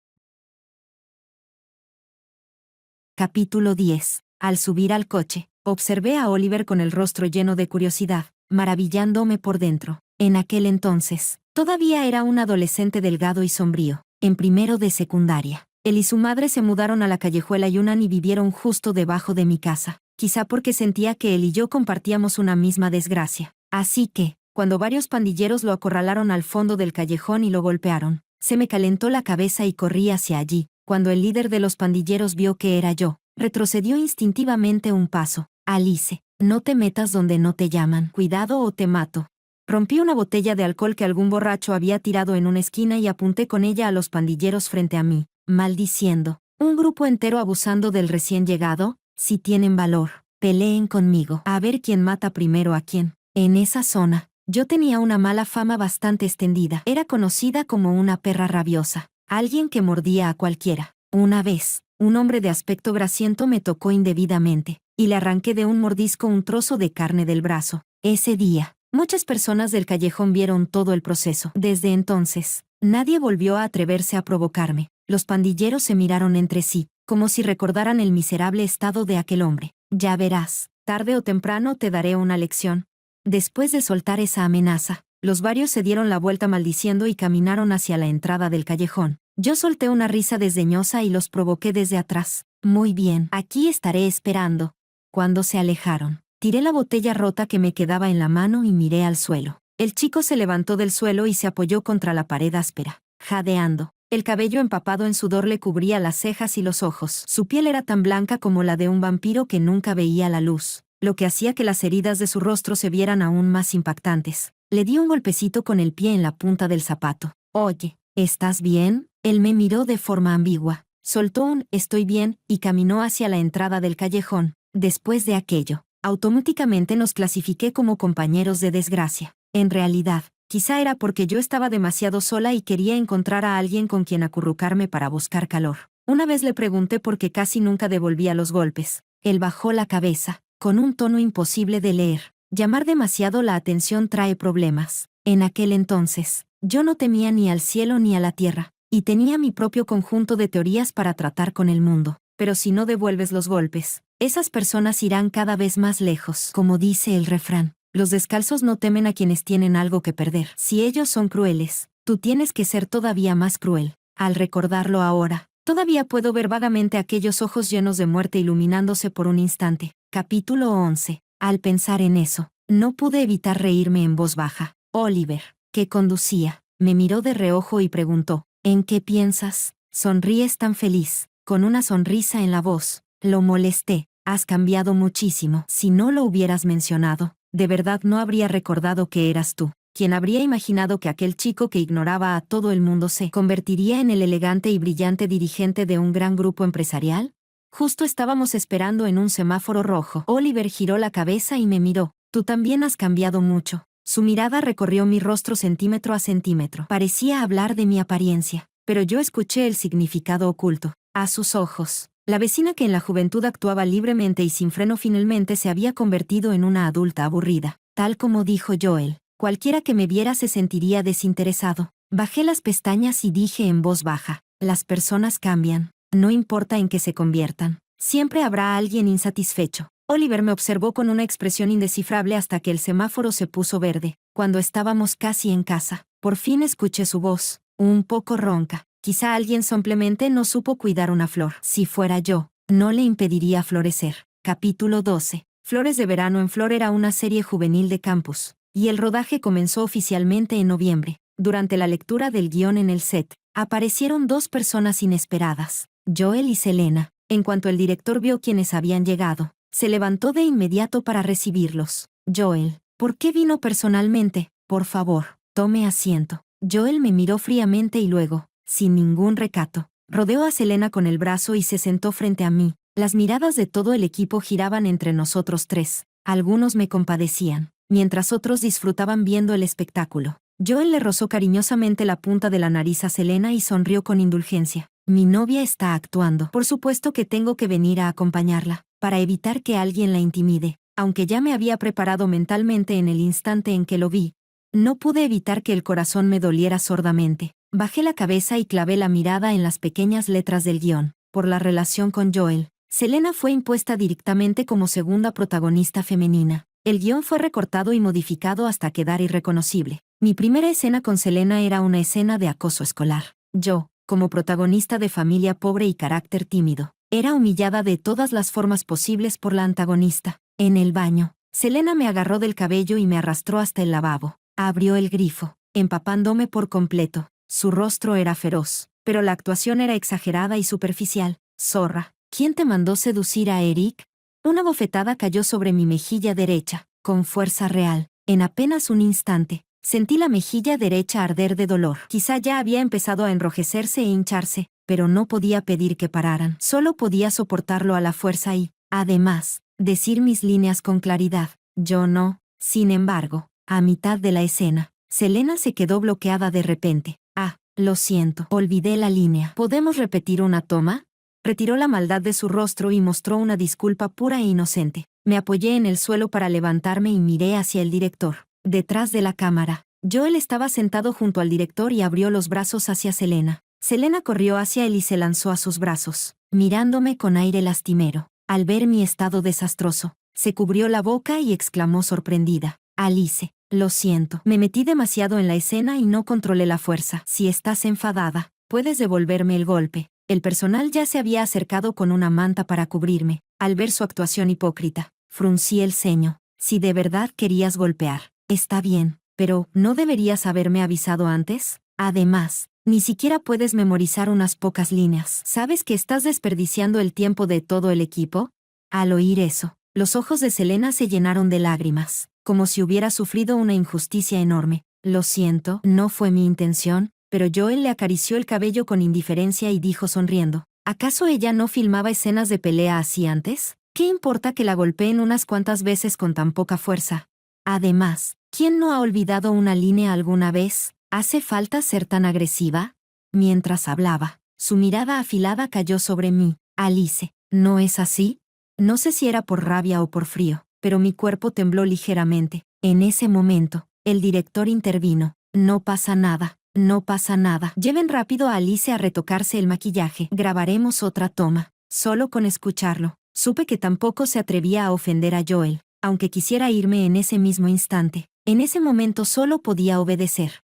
Capítulo 10. Al subir al coche, observé a Oliver con el rostro lleno de curiosidad, maravillándome por dentro. En aquel entonces, todavía era un adolescente delgado y sombrío, en primero de secundaria. Él y su madre se mudaron a la callejuela Yunnan y vivieron justo debajo de mi casa, quizá porque sentía que él y yo compartíamos una misma desgracia. Así que, cuando varios pandilleros lo acorralaron al fondo del callejón y lo golpearon, se me calentó la cabeza y corrí hacia allí. Cuando el líder de los pandilleros vio que era yo, retrocedió instintivamente un paso. Alice, no te metas donde no te llaman. Cuidado o te mato. Rompí una botella de alcohol que algún borracho había tirado en una esquina y apunté con ella a los pandilleros frente a mí, maldiciendo. Un grupo entero abusando del recién llegado. Si tienen valor, peleen conmigo. A ver quién mata primero a quién. En esa zona, yo tenía una mala fama bastante extendida. Era conocida como una perra rabiosa. Alguien que mordía a cualquiera. Una vez, un hombre de aspecto grasiento me tocó indebidamente, y le arranqué de un mordisco un trozo de carne del brazo. Ese día, muchas personas del callejón vieron todo el proceso. Desde entonces, nadie volvió a atreverse a provocarme. Los pandilleros se miraron entre sí, como si recordaran el miserable estado de aquel hombre. Ya verás, tarde o temprano te daré una lección. Después de soltar esa amenaza, los varios se dieron la vuelta maldiciendo y caminaron hacia la entrada del callejón. Yo solté una risa desdeñosa y los provoqué desde atrás. Muy bien, aquí estaré esperando. Cuando se alejaron, tiré la botella rota que me quedaba en la mano y miré al suelo. El chico se levantó del suelo y se apoyó contra la pared áspera, jadeando. El cabello empapado en sudor le cubría las cejas y los ojos. Su piel era tan blanca como la de un vampiro que nunca veía la luz, lo que hacía que las heridas de su rostro se vieran aún más impactantes. Le di un golpecito con el pie en la punta del zapato. Oye, ¿estás bien? Él me miró de forma ambigua, soltó un «estoy bien» y caminó hacia la entrada del callejón. Después de aquello, automáticamente nos clasifiqué como compañeros de desgracia. En realidad, quizá era porque yo estaba demasiado sola y quería encontrar a alguien con quien acurrucarme para buscar calor. Una vez le pregunté por qué casi nunca devolvía los golpes. Él bajó la cabeza, con un tono imposible de leer. Llamar demasiado la atención trae problemas. En aquel entonces, yo no temía ni al cielo ni a la tierra, y tenía mi propio conjunto de teorías para tratar con el mundo. Pero si no devuelves los golpes, esas personas irán cada vez más lejos. Como dice el refrán, Los descalzos no temen a quienes tienen algo que perder. Si ellos son crueles, tú tienes que ser todavía más cruel. Al recordarlo ahora, todavía puedo ver vagamente aquellos ojos llenos de muerte iluminándose por un instante. Capítulo 11. Al pensar en eso, no pude evitar reírme en voz baja. Oliver, que conducía, me miró de reojo y preguntó, ¿en qué piensas? Sonríes tan feliz, con una sonrisa en la voz. Lo molesté. Has cambiado muchísimo. Si no lo hubieras mencionado, de verdad no habría recordado que eras tú. ¿Quién habría imaginado que aquel chico que ignoraba a todo el mundo se convertiría en el elegante y brillante dirigente de un gran grupo empresarial? Justo estábamos esperando en un semáforo rojo. Oliver giró la cabeza y me miró. Tú también has cambiado mucho. Su mirada recorrió mi rostro centímetro a centímetro. Parecía hablar de mi apariencia, pero yo escuché el significado oculto. A sus ojos, la vecina que en la juventud actuaba libremente y sin freno finalmente se había convertido en una adulta aburrida. Tal como dijo Joel, cualquiera que me viera se sentiría desinteresado. Bajé las pestañas y dije en voz baja, las personas cambian, no importa en qué se conviertan. Siempre habrá alguien insatisfecho. Oliver me observó con una expresión indescifrable hasta que el semáforo se puso verde. Cuando estábamos casi en casa, por fin escuché su voz, un poco ronca. Quizá alguien simplemente no supo cuidar una flor. Si fuera yo, no le impediría florecer. Capítulo 12. Flores de verano en flor era una serie juvenil de Campus, y el rodaje comenzó oficialmente en noviembre. Durante la lectura del guión en el set, aparecieron dos personas inesperadas, Joel y Selena. En cuanto el director vio quienes habían llegado, se levantó de inmediato para recibirlos. Joel, ¿por qué vino personalmente? Por favor, tome asiento. Joel me miró fríamente y luego, sin ningún recato, rodeó a Selena con el brazo y se sentó frente a mí. Las miradas de todo el equipo giraban entre nosotros tres. Algunos me compadecían, mientras otros disfrutaban viendo el espectáculo. Joel le rozó cariñosamente la punta de la nariz a Selena y sonrió con indulgencia. Mi novia está actuando. Por supuesto que tengo que venir a acompañarla, para evitar que alguien la intimide. Aunque ya me había preparado mentalmente en el instante en que lo vi, no pude evitar que el corazón me doliera sordamente. Bajé la cabeza y clavé la mirada en las pequeñas letras del guión. Por la relación con Joel, Selena fue impuesta directamente como segunda protagonista femenina. El guión fue recortado y modificado hasta quedar irreconocible. Mi primera escena con Selena era una escena de acoso escolar. Yo, como protagonista de familia pobre y carácter tímido, era humillada de todas las formas posibles por la antagonista. En el baño, Selena me agarró del cabello y me arrastró hasta el lavabo. Abrió el grifo, empapándome por completo. Su rostro era feroz, pero la actuación era exagerada y superficial. Zorra, ¿quién te mandó seducir a Eric? Una bofetada cayó sobre mi mejilla derecha, con fuerza real. En apenas un instante, sentí la mejilla derecha arder de dolor. Quizá ya había empezado a enrojecerse e hincharse, pero no podía pedir que pararan. Solo podía soportarlo a la fuerza y, además, decir mis líneas con claridad. Yo no. Sin embargo, a mitad de la escena, Selena se quedó bloqueada de repente. Ah, lo siento, olvidé la línea. ¿Podemos repetir una toma? Retiró la maldad de su rostro y mostró una disculpa pura e inocente. Me apoyé en el suelo para levantarme y miré hacia el director. Detrás de la cámara, Joel estaba sentado junto al director y abrió los brazos hacia Selena. Selena corrió hacia él y se lanzó a sus brazos, mirándome con aire lastimero. Al ver mi estado desastroso, se cubrió la boca y exclamó sorprendida. Alice, lo siento. Me metí demasiado en la escena y no controlé la fuerza. Si estás enfadada, puedes devolverme el golpe. El personal ya se había acercado con una manta para cubrirme. Al ver su actuación hipócrita, fruncí el ceño. Si de verdad querías golpear, está bien, pero ¿no deberías haberme avisado antes? Además, ni siquiera puedes memorizar unas pocas líneas. ¿Sabes que estás desperdiciando el tiempo de todo el equipo? Al oír eso, los ojos de Selena se llenaron de lágrimas, como si hubiera sufrido una injusticia enorme. Lo siento, no fue mi intención. Pero Joel le acarició el cabello con indiferencia y dijo sonriendo, ¿acaso ella no filmaba escenas de pelea así antes? ¿Qué importa que la golpeen unas cuantas veces con tan poca fuerza? Además, ¿quién no ha olvidado una línea alguna vez? ¿Hace falta ser tan agresiva? Mientras hablaba, su mirada afilada cayó sobre mí. Alice, ¿no es así? No sé si era por rabia o por frío, pero mi cuerpo tembló ligeramente. En ese momento, el director intervino. No pasa nada. No pasa nada. Lleven rápido a Alice a retocarse el maquillaje. Grabaremos otra toma. Solo con escucharlo, supe que tampoco se atrevía a ofender a Joel. aunque quisiera irme en ese mismo instante. En ese momento solo podía obedecer.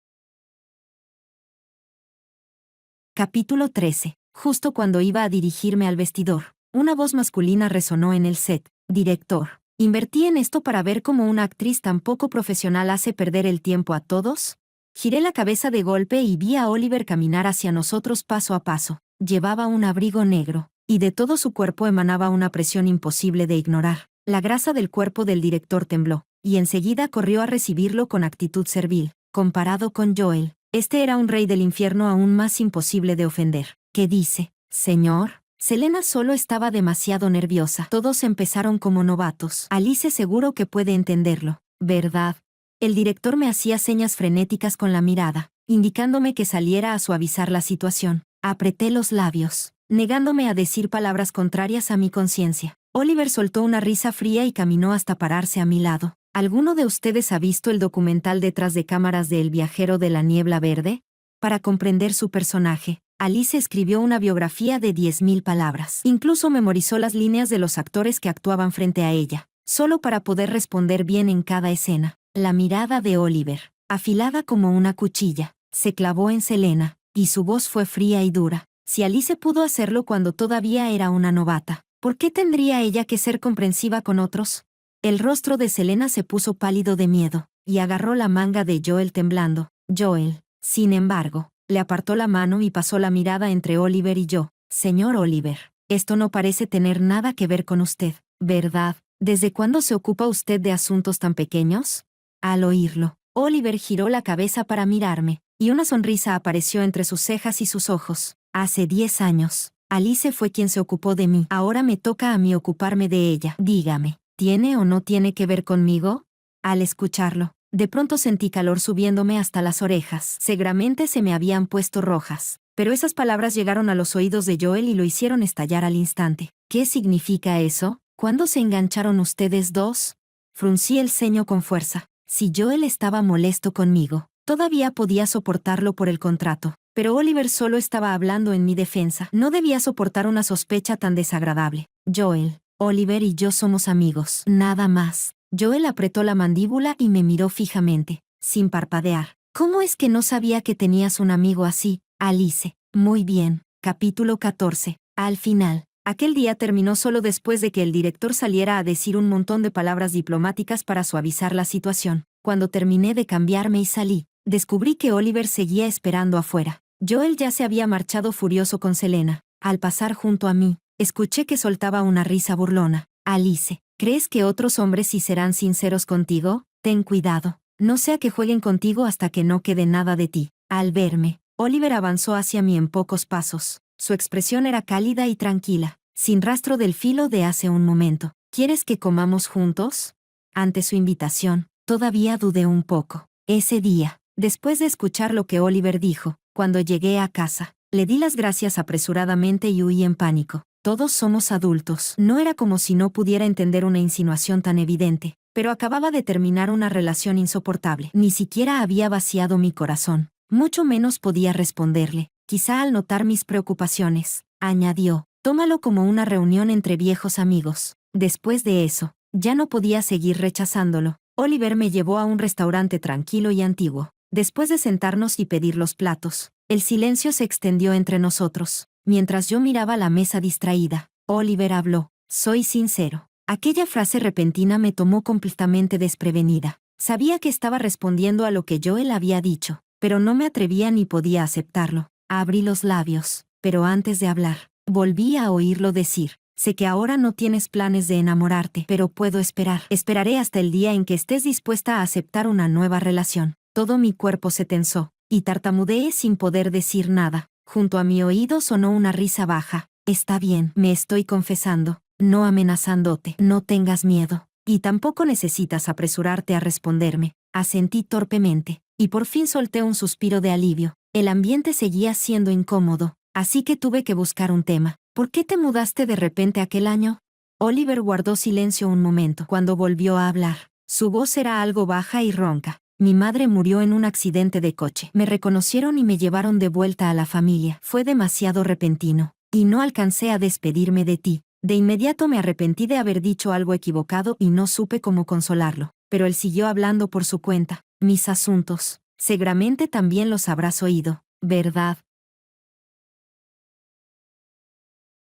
Capítulo 13. Justo cuando iba a dirigirme al vestidor, una voz masculina resonó en el set. Director, ¿invertí en esto para ver cómo una actriz tan poco profesional hace perder el tiempo a todos? Giré la cabeza de golpe y vi a Oliver caminar hacia nosotros paso a paso. Llevaba un abrigo negro, y de todo su cuerpo emanaba una presión imposible de ignorar. La grasa del cuerpo del director tembló, y enseguida corrió a recibirlo con actitud servil. Comparado con Joel, este era un rey del infierno aún más imposible de ofender. ¿Qué dice, señor? Selena solo estaba demasiado nerviosa. Todos empezaron como novatos. Alice seguro que puede entenderlo, ¿verdad? El director me hacía señas frenéticas con la mirada, indicándome que saliera a suavizar la situación. Apreté los labios, negándome a decir palabras contrarias a mi conciencia. Oliver soltó una risa fría y caminó hasta pararse a mi lado. ¿Alguno de ustedes ha visto el documental detrás de cámaras de El viajero de la niebla verde? Para comprender su personaje, Alice escribió una biografía de 10.000 palabras. Incluso memorizó las líneas de los actores que actuaban frente a ella, solo para poder responder bien en cada escena. La mirada de Oliver, afilada como una cuchilla, se clavó en Selena, y su voz fue fría y dura. Si Alice pudo hacerlo cuando todavía era una novata, ¿por qué tendría ella que ser comprensiva con otros? El rostro de Selena se puso pálido de miedo, y agarró la manga de Joel temblando. Joel, sin embargo, le apartó la mano y pasó la mirada entre Oliver y yo. Señor Oliver, esto no parece tener nada que ver con usted, ¿verdad? ¿Desde cuándo se ocupa usted de asuntos tan pequeños? Al oírlo, Oliver giró la cabeza para mirarme, y una sonrisa apareció entre sus cejas y sus ojos. Hace 10 años, Alice fue quien se ocupó de mí. Ahora me toca a mí ocuparme de ella. Dígame, ¿tiene o no tiene que ver conmigo? Al escucharlo, de pronto sentí calor subiéndome hasta las orejas. Seguramente se me habían puesto rojas, pero esas palabras llegaron a los oídos de Joel y lo hicieron estallar al instante. ¿Qué significa eso? ¿Cuándo se engancharon ustedes dos? Fruncí el ceño con fuerza. Si Joel estaba molesto conmigo, todavía podía soportarlo por el contrato, pero Oliver solo estaba hablando en mi defensa. No debía soportar una sospecha tan desagradable. Joel, Oliver y yo somos amigos, nada más. Joel apretó la mandíbula y me miró fijamente, sin parpadear. ¿Cómo es que no sabía que tenías un amigo así, Alice? Muy bien. Capítulo 14. Al final, aquel día terminó solo después de que el director saliera a decir un montón de palabras diplomáticas para suavizar la situación. Cuando terminé de cambiarme y salí, descubrí que Oliver seguía esperando afuera. Joel ya se había marchado furioso con Selena. Al pasar junto a mí, escuché que soltaba una risa burlona. Alice, ¿crees que otros hombres sí serán sinceros contigo? Ten cuidado. No sea que jueguen contigo hasta que no quede nada de ti. Al verme, Oliver avanzó hacia mí en pocos pasos. Su expresión era cálida y tranquila, sin rastro del filo de hace un momento. ¿Quieres que comamos juntos? Ante su invitación, todavía dudé un poco. Ese día, después de escuchar lo que Oliver dijo, cuando llegué a casa, le di las gracias apresuradamente y huí en pánico. Todos somos adultos. No era como si no pudiera entender una insinuación tan evidente, pero acababa de terminar una relación insoportable. Ni siquiera había vaciado mi corazón, mucho menos podía responderle. Quizá al notar mis preocupaciones, añadió, tómalo como una reunión entre viejos amigos. Después de eso, ya no podía seguir rechazándolo. Oliver me llevó a un restaurante tranquilo y antiguo. Después de sentarnos y pedir los platos, el silencio se extendió entre nosotros. Mientras yo miraba la mesa distraída, Oliver habló. Soy sincero. Aquella frase repentina me tomó completamente desprevenida. Sabía que estaba respondiendo a lo que Joel había dicho, pero no me atrevía ni podía aceptarlo. Abrí los labios, pero antes de hablar, volví a oírlo decir. Sé que ahora no tienes planes de enamorarte, pero puedo esperar. Esperaré hasta el día en que estés dispuesta a aceptar una nueva relación. Todo mi cuerpo se tensó, y tartamudeé sin poder decir nada. Junto a mi oído sonó una risa baja. Está bien, me estoy confesando, no amenazándote. No tengas miedo, y tampoco necesitas apresurarte a responderme. Asentí torpemente, y por fin solté un suspiro de alivio. El ambiente seguía siendo incómodo, así que tuve que buscar un tema. ¿Por qué te mudaste de repente aquel año? Oliver guardó silencio un momento. Cuando volvió a hablar, su voz era algo baja y ronca. Mi madre murió en un accidente de coche. Me reconocieron y me llevaron de vuelta a la familia. Fue demasiado repentino, y no alcancé a despedirme de ti. De inmediato me arrepentí de haber dicho algo equivocado y no supe cómo consolarlo, pero él siguió hablando por su cuenta. Mis asuntos, seguramente también los habrás oído, ¿verdad?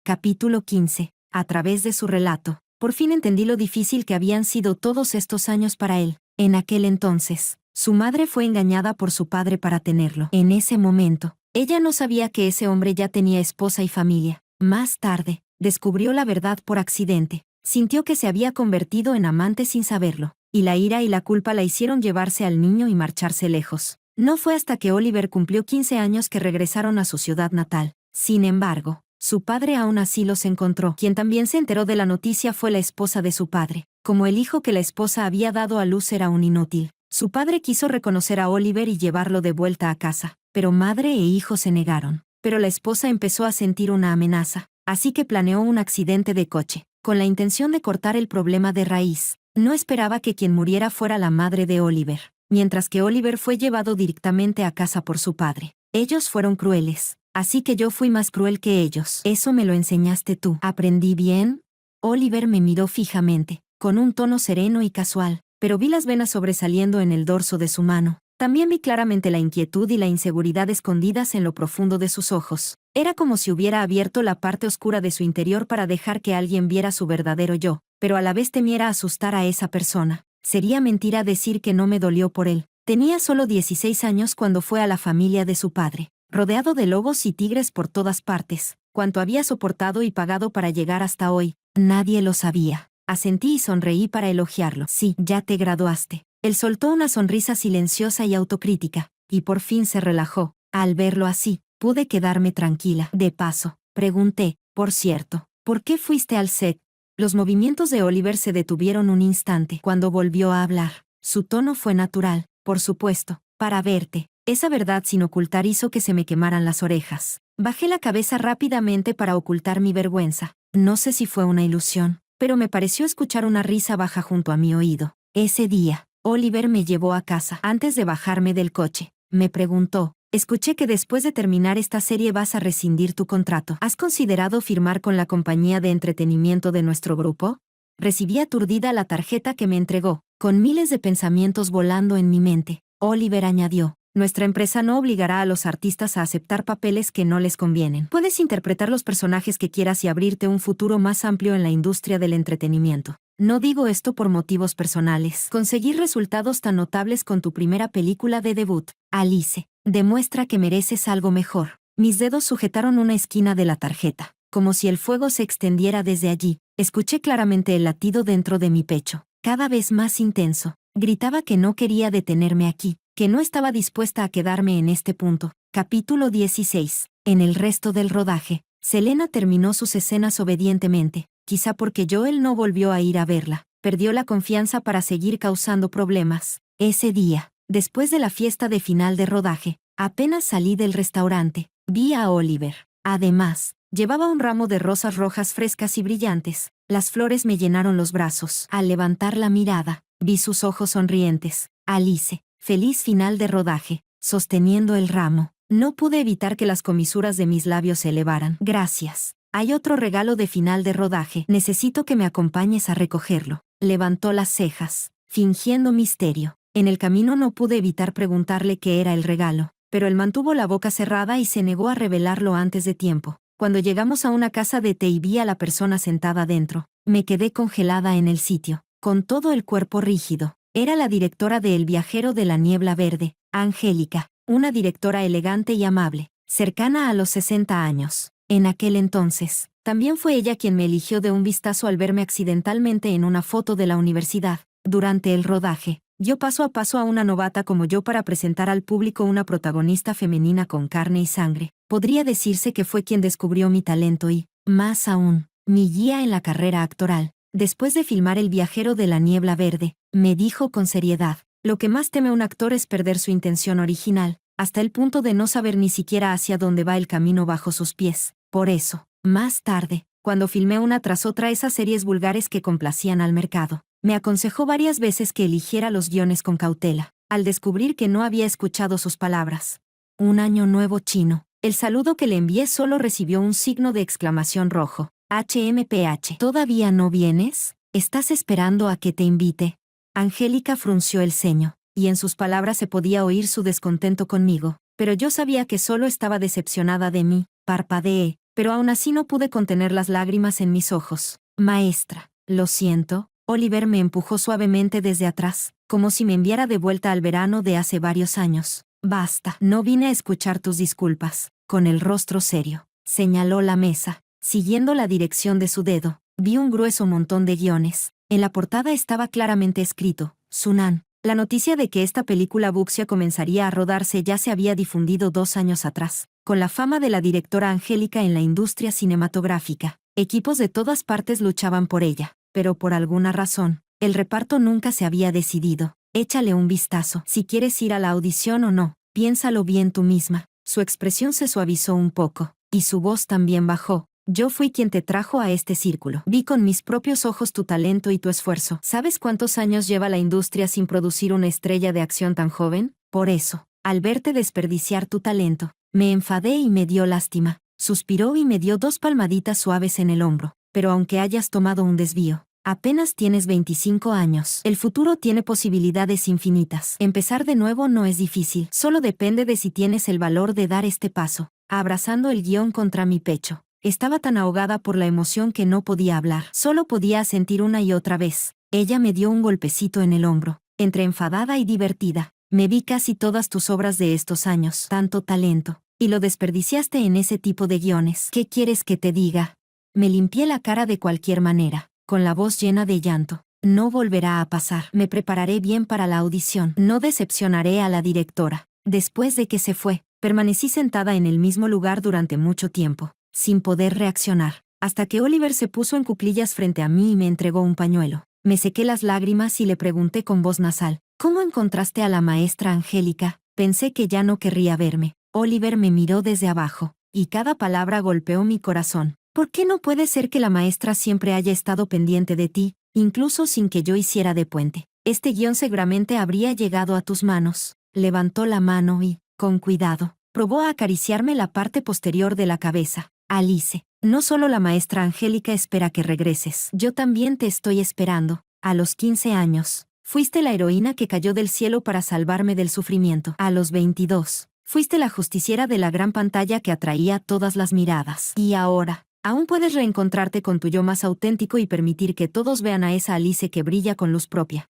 Capítulo 15. A través de su relato, por fin entendí lo difícil que habían sido todos estos años para él. En aquel entonces, su madre fue engañada por su padre para tenerlo. En ese momento, ella no sabía que ese hombre ya tenía esposa y familia. Más tarde, descubrió la verdad por accidente. Sintió que se había convertido en amante sin saberlo, y la ira y la culpa la hicieron llevarse al niño y marcharse lejos. No fue hasta que Oliver cumplió 15 años que regresaron a su ciudad natal. Sin embargo, su padre aún así los encontró. Quien también se enteró de la noticia fue la esposa de su padre. Como el hijo que la esposa había dado a luz era un inútil, su padre quiso reconocer a Oliver y llevarlo de vuelta a casa, pero madre e hijo se negaron. Pero la esposa empezó a sentir una amenaza, así que planeó un accidente de coche, con la intención de cortar el problema de raíz. No esperaba que quien muriera fuera la madre de Oliver, mientras que Oliver fue llevado directamente a casa por su padre. Ellos fueron crueles. Así que yo fui más cruel que ellos. Eso me lo enseñaste tú. ¿Aprendí bien? Oliver me miró fijamente, con un tono sereno y casual, pero vi las venas sobresaliendo en el dorso de su mano. También vi claramente la inquietud y la inseguridad escondidas en lo profundo de sus ojos. Era como si hubiera abierto la parte oscura de su interior para dejar que alguien viera su verdadero yo, pero a la vez temiera asustar a esa persona. Sería mentira decir que no me dolió por él. Tenía solo 16 años cuando fue a la familia de su padre, rodeado de lobos y tigres por todas partes. Cuánto había soportado y pagado para llegar hasta hoy, nadie lo sabía. Asentí y sonreí para elogiarlo. Sí, ya te graduaste. Él soltó una sonrisa silenciosa y autocrítica, y por fin se relajó. Al verlo así, pude quedarme tranquila. De paso, pregunté, por cierto, ¿por qué fuiste al set? Los movimientos de Oliver se detuvieron un instante. Cuando volvió a hablar, su tono fue natural. Por supuesto, para verte. Esa verdad sin ocultar hizo que se me quemaran las orejas. Bajé la cabeza rápidamente para ocultar mi vergüenza. No sé si fue una ilusión, pero me pareció escuchar una risa baja junto a mi oído. Ese día, Oliver me llevó a casa. Antes de bajarme del coche, me preguntó, escuché que después de terminar esta serie vas a rescindir tu contrato. ¿Has considerado firmar con la compañía de entretenimiento de nuestro grupo? Recibí aturdida la tarjeta que me entregó, con miles de pensamientos volando en mi mente. Oliver añadió, nuestra empresa no obligará a los artistas a aceptar papeles que no les convienen. Puedes interpretar los personajes que quieras y abrirte un futuro más amplio en la industria del entretenimiento. No digo esto por motivos personales. Conseguir resultados tan notables con tu primera película de debut, Alice, demuestra que mereces algo mejor. Mis dedos sujetaron una esquina de la tarjeta, como si el fuego se extendiera desde allí. Escuché claramente el latido dentro de mi pecho, cada vez más intenso. Gritaba que no quería detenerme aquí, que no estaba dispuesta a quedarme en este punto. Capítulo 16. En el resto del rodaje, Selena terminó sus escenas obedientemente, quizá porque Joel no volvió a ir a verla. Perdió la confianza para seguir causando problemas. Ese día, después de la fiesta de final de rodaje, apenas salí del restaurante, vi a Oliver. Además, llevaba un ramo de rosas rojas frescas y brillantes. Las flores me llenaron los brazos. Al levantar la mirada, vi sus ojos sonrientes. Alice, feliz final de rodaje, sosteniendo el ramo. No pude evitar que las comisuras de mis labios se elevaran. Gracias. Hay otro regalo de final de rodaje. Necesito que me acompañes a recogerlo. Levantó las cejas, fingiendo misterio. En el camino no pude evitar preguntarle qué era el regalo, pero él mantuvo la boca cerrada y se negó a revelarlo antes de tiempo. Cuando llegamos a una casa de té y vi a la persona sentada dentro, me quedé congelada en el sitio, con todo el cuerpo rígido. Era la directora de El viajero de la niebla verde, Angélica, una directora elegante y amable, cercana a los 60 años. En aquel entonces, también fue ella quien me eligió de un vistazo al verme accidentalmente en una foto de la universidad. Durante el rodaje, dio paso a paso a una novata como yo para presentar al público una protagonista femenina con carne y sangre. Podría decirse que fue quien descubrió mi talento y, más aún, mi guía en la carrera actoral. Después de filmar El viajero de la niebla verde, me dijo con seriedad, lo que más teme un actor es perder su intención original, hasta el punto de no saber ni siquiera hacia dónde va el camino bajo sus pies. Por eso, más tarde, cuando filmé una tras otra esas series vulgares que complacían al mercado, me aconsejó varias veces que eligiera los guiones con cautela, al descubrir que no había escuchado sus palabras. Un año nuevo chino. El saludo que le envié solo recibió un signo de exclamación rojo. HMPH. ¿Todavía no vienes? ¿Estás esperando a que te invite? Angélica frunció el ceño, y en sus palabras se podía oír su descontento conmigo, pero yo sabía que solo estaba decepcionada de mí. Parpadeé, pero aún así no pude contener las lágrimas en mis ojos. Maestra, lo siento. Oliver me empujó suavemente desde atrás, como si me enviara de vuelta al verano de hace varios años. Basta, no vine a escuchar tus disculpas. Con el rostro serio, señaló la mesa. Siguiendo la dirección de su dedo, vi un grueso montón de guiones. En la portada estaba claramente escrito, Sunan. La noticia de que esta película Wuxia comenzaría a rodarse ya se había difundido 2 años atrás. Con la fama de la directora Angélica en la industria cinematográfica, equipos de todas partes luchaban por ella, pero por alguna razón, el reparto nunca se había decidido. Échale un vistazo. Si quieres ir a la audición o no, piénsalo bien tú misma. Su expresión se suavizó un poco, y su voz también bajó. Yo fui quien te trajo a este círculo. Vi con mis propios ojos tu talento y tu esfuerzo. ¿Sabes cuántos años lleva la industria sin producir una estrella de acción tan joven? Por eso, al verte desperdiciar tu talento, me enfadé y me dio lástima. Suspiró y me dio 2 palmaditas suaves en el hombro. Pero aunque hayas tomado un desvío, apenas tienes 25 años. El futuro tiene posibilidades infinitas. Empezar de nuevo no es difícil. Solo depende de si tienes el valor de dar este paso. Abrazando el guión contra mi pecho. Estaba tan ahogada por la emoción que no podía hablar. Solo podía sentir una y otra vez. Ella me dio un golpecito en el hombro. Entre enfadada y divertida. Me vi casi todas tus obras de estos años. Tanto talento. Y lo desperdiciaste en ese tipo de guiones. ¿Qué quieres que te diga? Me limpié la cara de cualquier manera, con la voz llena de llanto. No volverá a pasar. Me prepararé bien para la audición. No decepcionaré a la directora. Después de que se fue, permanecí sentada en el mismo lugar durante mucho tiempo, sin poder reaccionar, hasta que Oliver se puso en cuclillas frente a mí y me entregó un pañuelo. Me sequé las lágrimas y le pregunté con voz nasal, ¿cómo encontraste a la maestra Angélica? Pensé que ya no querría verme. Oliver me miró desde abajo, y cada palabra golpeó mi corazón. ¿Por qué no puede ser que la maestra siempre haya estado pendiente de ti, incluso sin que yo hiciera de puente? Este guión seguramente habría llegado a tus manos. Levantó la mano y, con cuidado, probó a acariciarme la parte posterior de la cabeza. Alice, no solo la maestra Angélica espera que regreses. Yo también te estoy esperando. A los 15 años, fuiste la heroína que cayó del cielo para salvarme del sufrimiento. A los 22, fuiste la justiciera de la gran pantalla que atraía todas las miradas. Y ahora, aún puedes reencontrarte con tu yo más auténtico y permitir que todos vean a esa Alice que brilla con luz propia.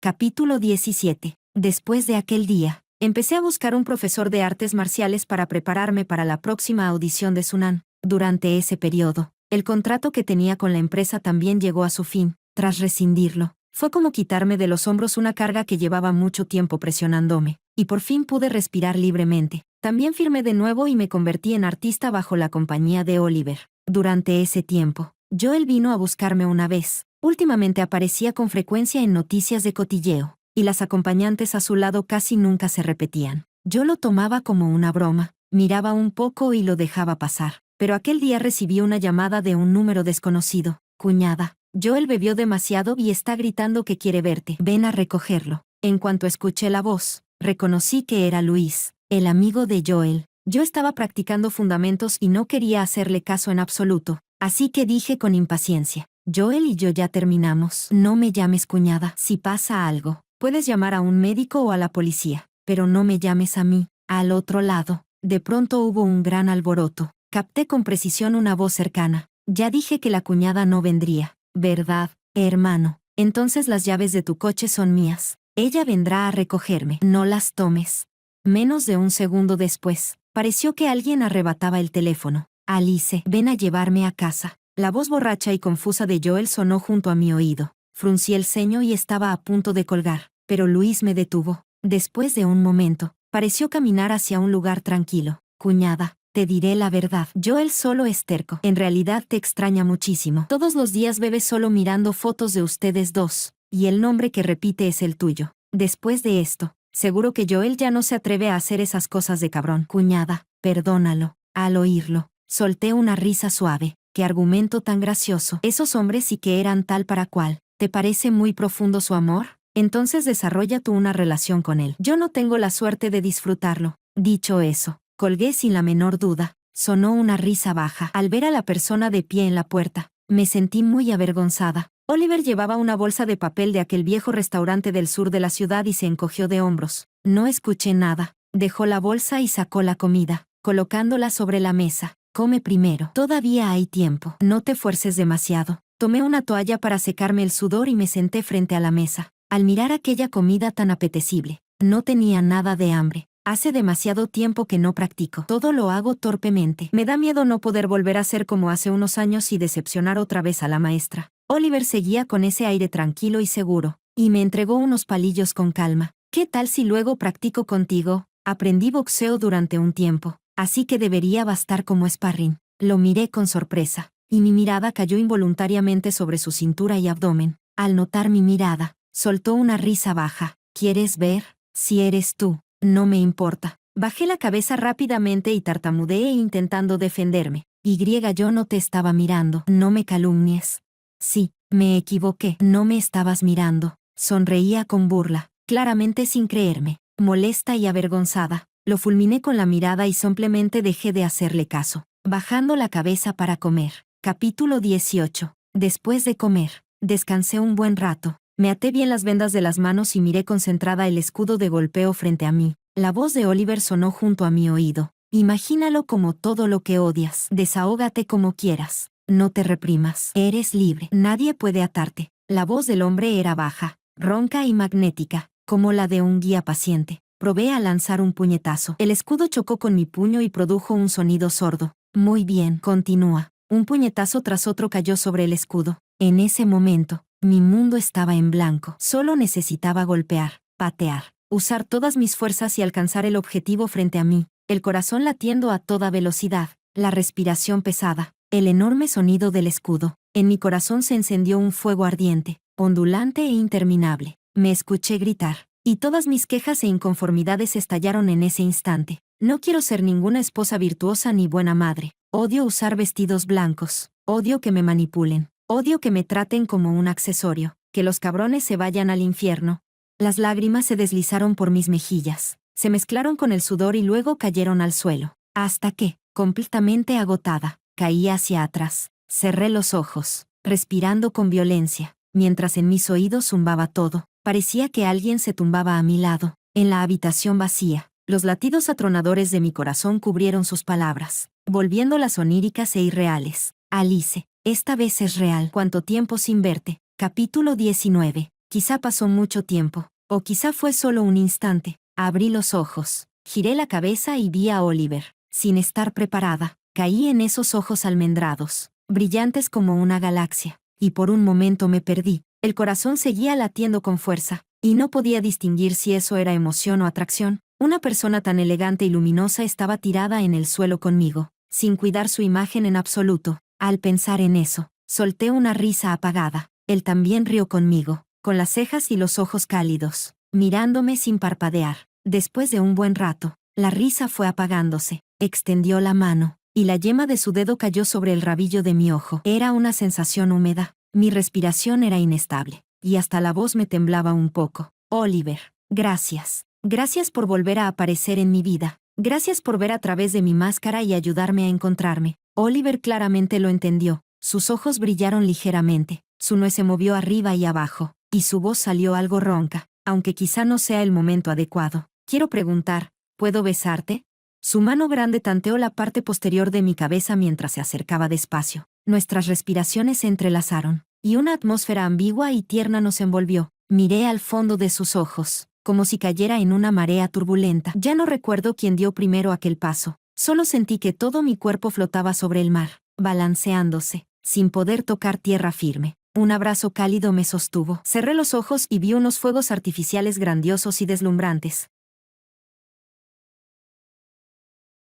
Capítulo 17. Después de aquel día, empecé a buscar un profesor de artes marciales para prepararme para la próxima audición de Sunan. Durante ese periodo, el contrato que tenía con la empresa también llegó a su fin. Tras rescindirlo, fue como quitarme de los hombros una carga que llevaba mucho tiempo presionándome, y por fin pude respirar libremente. También firmé de nuevo y me convertí en artista bajo la compañía de Oliver. Durante ese tiempo, Joel vino a buscarme una vez. Últimamente aparecía con frecuencia en noticias de cotilleo, y las acompañantes a su lado casi nunca se repetían. Yo lo tomaba como una broma, miraba un poco y lo dejaba pasar. Pero aquel día recibí una llamada de un número desconocido. Cuñada, Joel bebió demasiado y está gritando que quiere verte. Ven a recogerlo. En cuanto escuché la voz, reconocí que era Luis, el amigo de Joel. Yo estaba practicando fundamentos y no quería hacerle caso en absoluto, así que dije con impaciencia, Joel y yo ya terminamos. No me llames cuñada. Si pasa algo, puedes llamar a un médico o a la policía, pero no me llames a mí. Al otro lado, de pronto hubo un gran alboroto. Capté con precisión una voz cercana. Ya dije que la cuñada no vendría, ¿verdad, hermano? Entonces las llaves de tu coche son mías. Ella vendrá a recogerme. No las tomes. Menos de un segundo después, pareció que alguien arrebataba el teléfono. Alice, ven a llevarme a casa. La voz borracha y confusa de Joel sonó junto a mi oído. Fruncí el ceño y estaba a punto de colgar, pero Luis me detuvo. Después de un momento, pareció caminar hacia un lugar tranquilo. Cuñada, te diré la verdad. Joel solo es terco. En realidad te extraña muchísimo. Todos los días bebe solo mirando fotos de ustedes dos, y el nombre que repite es el tuyo. Después de esto, seguro que Joel ya no se atreve a hacer esas cosas de cabrón. Cuñada, perdónalo. Al oírlo, solté una risa suave. Qué argumento tan gracioso. Esos hombres sí que eran tal para cual. ¿Te parece muy profundo su amor? Entonces desarrolla tú una relación con él. Yo no tengo la suerte de disfrutarlo. Dicho eso, colgué sin la menor duda. Sonó una risa baja. Al ver a la persona de pie en la puerta, me sentí muy avergonzada. Oliver llevaba una bolsa de papel de aquel viejo restaurante del sur de la ciudad y se encogió de hombros. No escuché nada. Dejó la bolsa y sacó la comida, colocándola sobre la mesa. Come primero. Todavía hay tiempo. No te fuerces demasiado. Tomé una toalla para secarme el sudor y me senté frente a la mesa. Al mirar aquella comida tan apetecible, no tenía nada de hambre. Hace demasiado tiempo que no practico. Todo lo hago torpemente. Me da miedo no poder volver a ser como hace unos años y decepcionar otra vez a la maestra. Oliver seguía con ese aire tranquilo y seguro, y me entregó unos palillos con calma. ¿Qué tal si luego practico contigo? Aprendí boxeo durante un tiempo, así que debería bastar como sparring. Lo miré con sorpresa, y mi mirada cayó involuntariamente sobre su cintura y abdomen. Al notar mi mirada, soltó una risa baja. ¿Quieres ver? Si eres tú. No me importa. Bajé la cabeza rápidamente y tartamudeé intentando defenderme. Yo no te estaba mirando. No me calumnies. Sí, me equivoqué. No me estabas mirando. Sonreía con burla, claramente sin creerme. Molesta y avergonzada, lo fulminé con la mirada y simplemente dejé de hacerle caso. Bajando la cabeza para comer. Capítulo 18. Después de comer, descansé un buen rato. Me até bien las vendas de las manos y miré concentrada el escudo de golpeo frente a mí. La voz de Oliver sonó junto a mi oído. Imagínalo como todo lo que odias. Desahógate como quieras. No te reprimas. Eres libre. Nadie puede atarte. La voz del hombre era baja, ronca y magnética, como la de un guía paciente. Probé a lanzar un puñetazo. El escudo chocó con mi puño y produjo un sonido sordo. Muy bien, continúa. Un puñetazo tras otro cayó sobre el escudo. En ese momento, mi mundo estaba en blanco. Solo necesitaba golpear, patear, usar todas mis fuerzas y alcanzar el objetivo frente a mí. El corazón latiendo a toda velocidad, la respiración pesada, el enorme sonido del escudo. En mi corazón se encendió un fuego ardiente, ondulante e interminable. Me escuché gritar, y todas mis quejas e inconformidades estallaron en ese instante. No quiero ser ninguna esposa virtuosa ni buena madre. Odio usar vestidos blancos. Odio que me manipulen. Odio que me traten como un accesorio. Que los cabrones se vayan al infierno. Las lágrimas se deslizaron por mis mejillas. Se mezclaron con el sudor y luego cayeron al suelo. Hasta que, completamente agotada, caí hacia atrás. Cerré los ojos, respirando con violencia, mientras en mis oídos zumbaba todo. Parecía que alguien se tumbaba a mi lado, en la habitación vacía. Los latidos atronadores de mi corazón cubrieron sus palabras, volviéndolas oníricas e irreales. Alice, esta vez es real. ¿Cuánto tiempo sin verte? Capítulo 19. Quizá pasó mucho tiempo, o quizá fue solo un instante. Abrí los ojos, giré la cabeza y vi a Oliver. Sin estar preparada, caí en esos ojos almendrados, brillantes como una galaxia, y por un momento me perdí. El corazón seguía latiendo con fuerza, y no podía distinguir si eso era emoción o atracción. Una persona tan elegante y luminosa estaba tirada en el suelo conmigo, sin cuidar su imagen en absoluto. Al pensar en eso, solté una risa apagada. Él también rió conmigo, con las cejas y los ojos cálidos, mirándome sin parpadear. Después de un buen rato, la risa fue apagándose. Extendió la mano, y la yema de su dedo cayó sobre el rabillo de mi ojo. Era una sensación húmeda. Mi respiración era inestable, y hasta la voz me temblaba un poco. Oliver, gracias. Gracias por volver a aparecer en mi vida. Gracias por ver a través de mi máscara y ayudarme a encontrarme. Oliver claramente lo entendió. Sus ojos brillaron ligeramente, su nuez se movió arriba y abajo, y su voz salió algo ronca, aunque quizá no sea el momento adecuado. Quiero preguntar, ¿puedo besarte? Su mano grande tanteó la parte posterior de mi cabeza mientras se acercaba despacio. Nuestras respiraciones se entrelazaron, y una atmósfera ambigua y tierna nos envolvió. Miré al fondo de sus ojos, como si cayera en una marea turbulenta. Ya no recuerdo quién dio primero aquel paso. Solo sentí que todo mi cuerpo flotaba sobre el mar, balanceándose, sin poder tocar tierra firme. Un abrazo cálido me sostuvo. Cerré los ojos y vi unos fuegos artificiales grandiosos y deslumbrantes.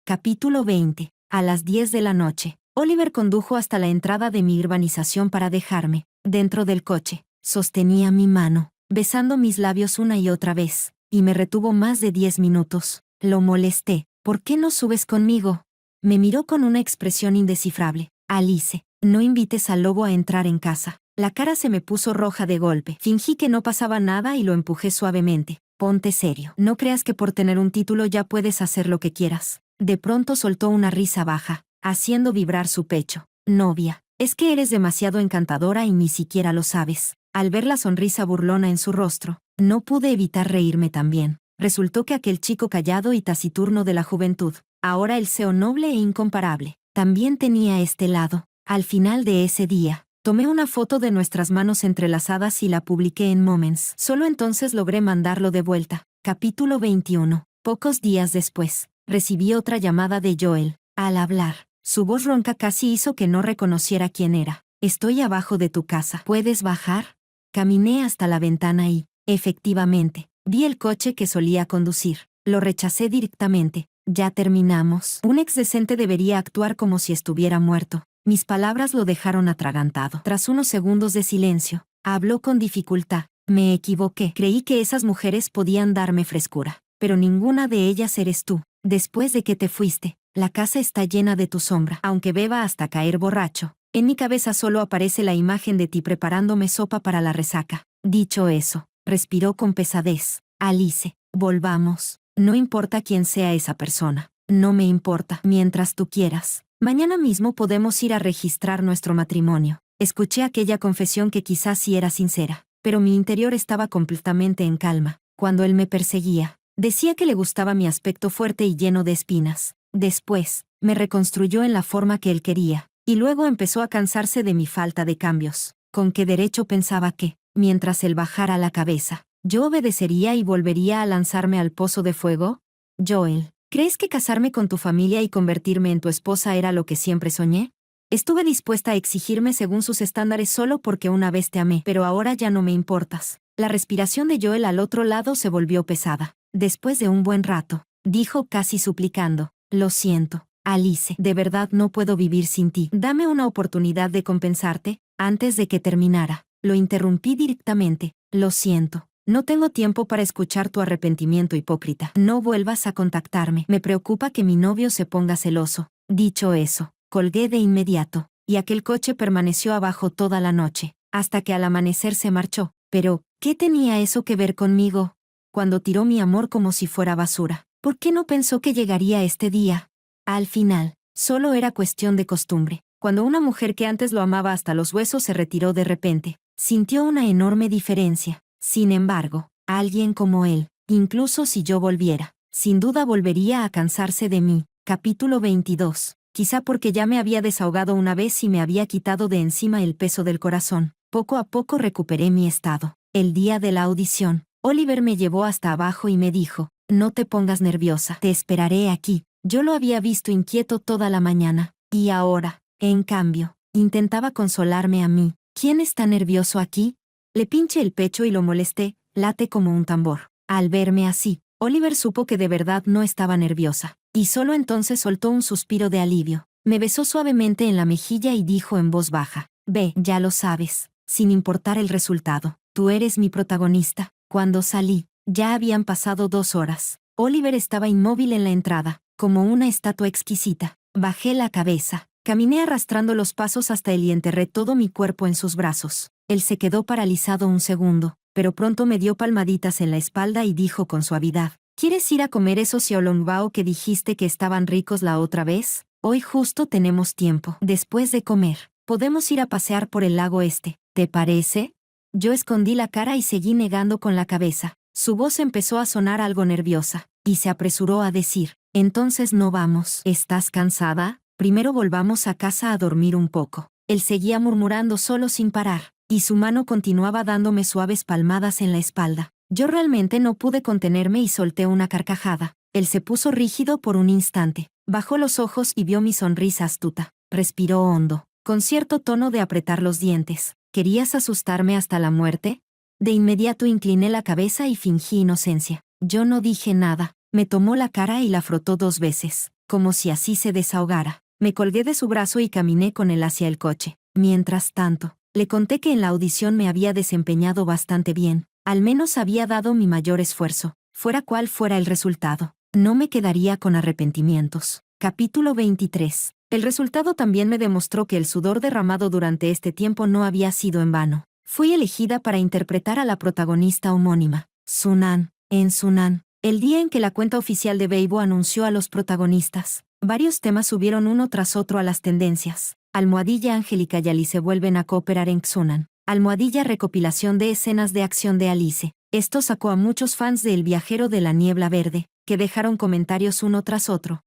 Capítulo 20. A las 10 de la noche, Oliver condujo hasta la entrada de mi urbanización para dejarme. Dentro del coche, sostenía mi mano, besando mis labios una y otra vez, y me retuvo más de 10 minutos. Lo molesté. ¿Por qué no subes conmigo? Me miró con una expresión indescifrable. Alice, no invites al lobo a entrar en casa. La cara se me puso roja de golpe. Fingí que no pasaba nada y lo empujé suavemente. Ponte serio. No creas que por tener un título ya puedes hacer lo que quieras. De pronto soltó una risa baja. haciendo vibrar su pecho. Novia, es que eres demasiado encantadora y ni siquiera lo sabes. Al ver la sonrisa burlona en su rostro, no pude evitar reírme también. Resultó que aquel chico callado y taciturno de la juventud, ahora el CEO noble e incomparable, también tenía este lado. Al final de ese día, tomé una foto de nuestras manos entrelazadas y la publiqué en Moments. Solo entonces logré mandarlo de vuelta. Capítulo 21. Pocos días después, recibí otra llamada de Joel. Al hablar, su voz ronca casi hizo que no reconociera quién era. Estoy abajo de tu casa. ¿Puedes bajar? Caminé hasta la ventana y, efectivamente, vi el coche que solía conducir. Lo rechacé directamente. Ya terminamos. Un ex decente debería actuar como si estuviera muerto. Mis palabras lo dejaron atragantado. Tras unos segundos de silencio, habló con dificultad. Me equivoqué. Creí que esas mujeres podían darme frescura. Pero ninguna de ellas eres tú. Después de que te fuiste, la casa está llena de tu sombra. Aunque beba hasta caer borracho, en mi cabeza solo aparece la imagen de ti preparándome sopa para la resaca. Dicho eso, respiró con pesadez. Alice, volvamos. No importa quién sea esa persona. No me importa. Mientras tú quieras. Mañana mismo podemos ir a registrar nuestro matrimonio. Escuché aquella confesión que quizás sí era sincera, pero mi interior estaba completamente en calma. Cuando él me perseguía, decía que le gustaba mi aspecto fuerte y lleno de espinas. Después, me reconstruyó en la forma que él quería, y luego empezó a cansarse de mi falta de cambios. ¿Con qué derecho pensaba que, mientras él bajara la cabeza, yo obedecería y volvería a lanzarme al pozo de fuego? Joel, ¿crees que casarme con tu familia y convertirme en tu esposa era lo que siempre soñé? Estuve dispuesta a exigirme según sus estándares solo porque una vez te amé, pero ahora ya no me importas. La respiración de Joel al otro lado se volvió pesada. Después de un buen rato, dijo casi suplicando, lo siento, Alice, de verdad no puedo vivir sin ti. Dame una oportunidad de compensarte. Antes de que terminara, lo interrumpí directamente. Lo siento. No tengo tiempo para escuchar tu arrepentimiento hipócrita. No vuelvas a contactarme. Me preocupa que mi novio se ponga celoso. Dicho eso, colgué de inmediato, y aquel coche permaneció abajo toda la noche, hasta que al amanecer se marchó. Pero, ¿qué tenía eso que ver conmigo? Cuando tiró mi amor como si fuera basura, ¿por qué no pensó que llegaría este día? Al final, solo era cuestión de costumbre. Cuando una mujer que antes lo amaba hasta los huesos se retiró de repente, sintió una enorme diferencia. Sin embargo, alguien como él, incluso si yo volviera, sin duda volvería a cansarse de mí. Capítulo 22. Quizá porque ya me había desahogado una vez y me había quitado de encima el peso del corazón. Poco a poco recuperé mi estado. El día de la audición, Oliver me llevó hasta abajo y me dijo, no te pongas nerviosa, te esperaré aquí. Yo lo había visto inquieto toda la mañana, y ahora, en cambio, intentaba consolarme a mí. ¿Quién está nervioso aquí? Le pinché el pecho y lo molesté, late como un tambor. Al verme así, Oliver supo que de verdad no estaba nerviosa, y solo entonces soltó un suspiro de alivio. Me besó suavemente en la mejilla y dijo en voz baja, ve, ya lo sabes, sin importar el resultado, tú eres mi protagonista. Cuando salí, ya habían pasado 2 horas. Oliver estaba inmóvil en la entrada, como una estatua exquisita. Bajé la cabeza, caminé arrastrando los pasos hasta él y enterré todo mi cuerpo en sus brazos. Él se quedó paralizado un segundo, pero pronto me dio palmaditas en la espalda y dijo con suavidad, ¿quieres ir a comer esos xiaolongbao que dijiste que estaban ricos la otra vez? Hoy justo tenemos tiempo. Después de comer, podemos ir a pasear por el lago este, ¿te parece? Yo escondí la cara y seguí negando con la cabeza. Su voz empezó a sonar algo nerviosa, y se apresuró a decir, entonces no vamos. ¿Estás cansada? Primero volvamos a casa a dormir un poco. Él seguía murmurando solo sin parar, y su mano continuaba dándome suaves palmadas en la espalda. Yo realmente no pude contenerme y solté una carcajada. Él se puso rígido por un instante, bajó los ojos y vio mi sonrisa astuta. Respiró hondo, con cierto tono de apretar los dientes. ¿Querías asustarme hasta la muerte? De inmediato incliné la cabeza y fingí inocencia. Yo no dije nada. Me tomó la cara y la frotó 2 veces, como si así se desahogara. Me colgué de su brazo y caminé con él hacia el coche. Mientras tanto, le conté que en la audición me había desempeñado bastante bien. Al menos había dado mi mayor esfuerzo. Fuera cual fuera el resultado, no me quedaría con arrepentimientos. Capítulo 23. El resultado también me demostró que el sudor derramado durante este tiempo no había sido en vano. Fui elegida para interpretar a la protagonista homónima, Sunan, en Sunan, el día en que la cuenta oficial de Weibo anunció a los protagonistas. Varios temas subieron uno tras otro a las tendencias. Almohadilla Angélica y Alice vuelven a cooperar en Xunan. Almohadilla recopilación de escenas de acción de Alice. Esto sacó a muchos fans de El viajero de la niebla verde, que dejaron comentarios uno tras otro.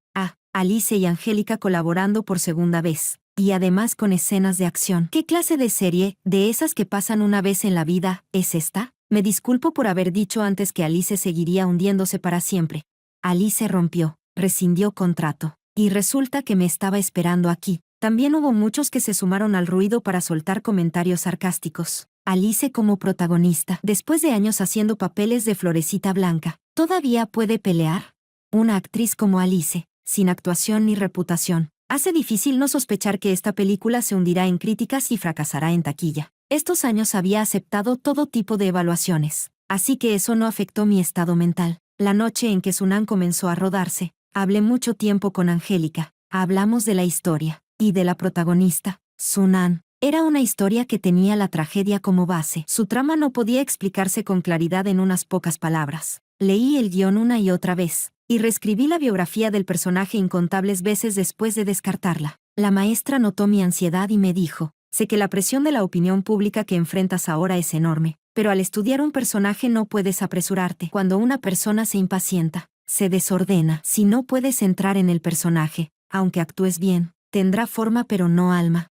Alice y Angélica colaborando por segunda vez. Y además con escenas de acción. ¿Qué clase de serie, de esas que pasan una vez en la vida, es esta? Me disculpo por haber dicho antes que Alice seguiría hundiéndose para siempre. Alice rompió, rescindió contrato. Y resulta que me estaba esperando aquí. También hubo muchos que se sumaron al ruido para soltar comentarios sarcásticos. Alice como protagonista, después de años haciendo papeles de Florecita Blanca, ¿todavía puede pelear? Una actriz como Alice, sin actuación ni reputación, hace difícil no sospechar que esta película se hundirá en críticas y fracasará en taquilla. Estos años había aceptado todo tipo de evaluaciones, así que eso no afectó mi estado mental. La noche en que Xunan comenzó a rodarse, hablé mucho tiempo con Angélica, hablamos de la historia y de la protagonista, Xunan. Era una historia que tenía la tragedia como base. Su trama no podía explicarse con claridad en unas pocas palabras. Leí el guión una y otra vez, y reescribí la biografía del personaje incontables veces después de descartarla. La maestra notó mi ansiedad y me dijo, sé que la presión de la opinión pública que enfrentas ahora es enorme, pero al estudiar un personaje no puedes apresurarte. Cuando una persona se impacienta, se desordena. Si no puedes entrar en el personaje, aunque actúes bien, tendrá forma pero no alma.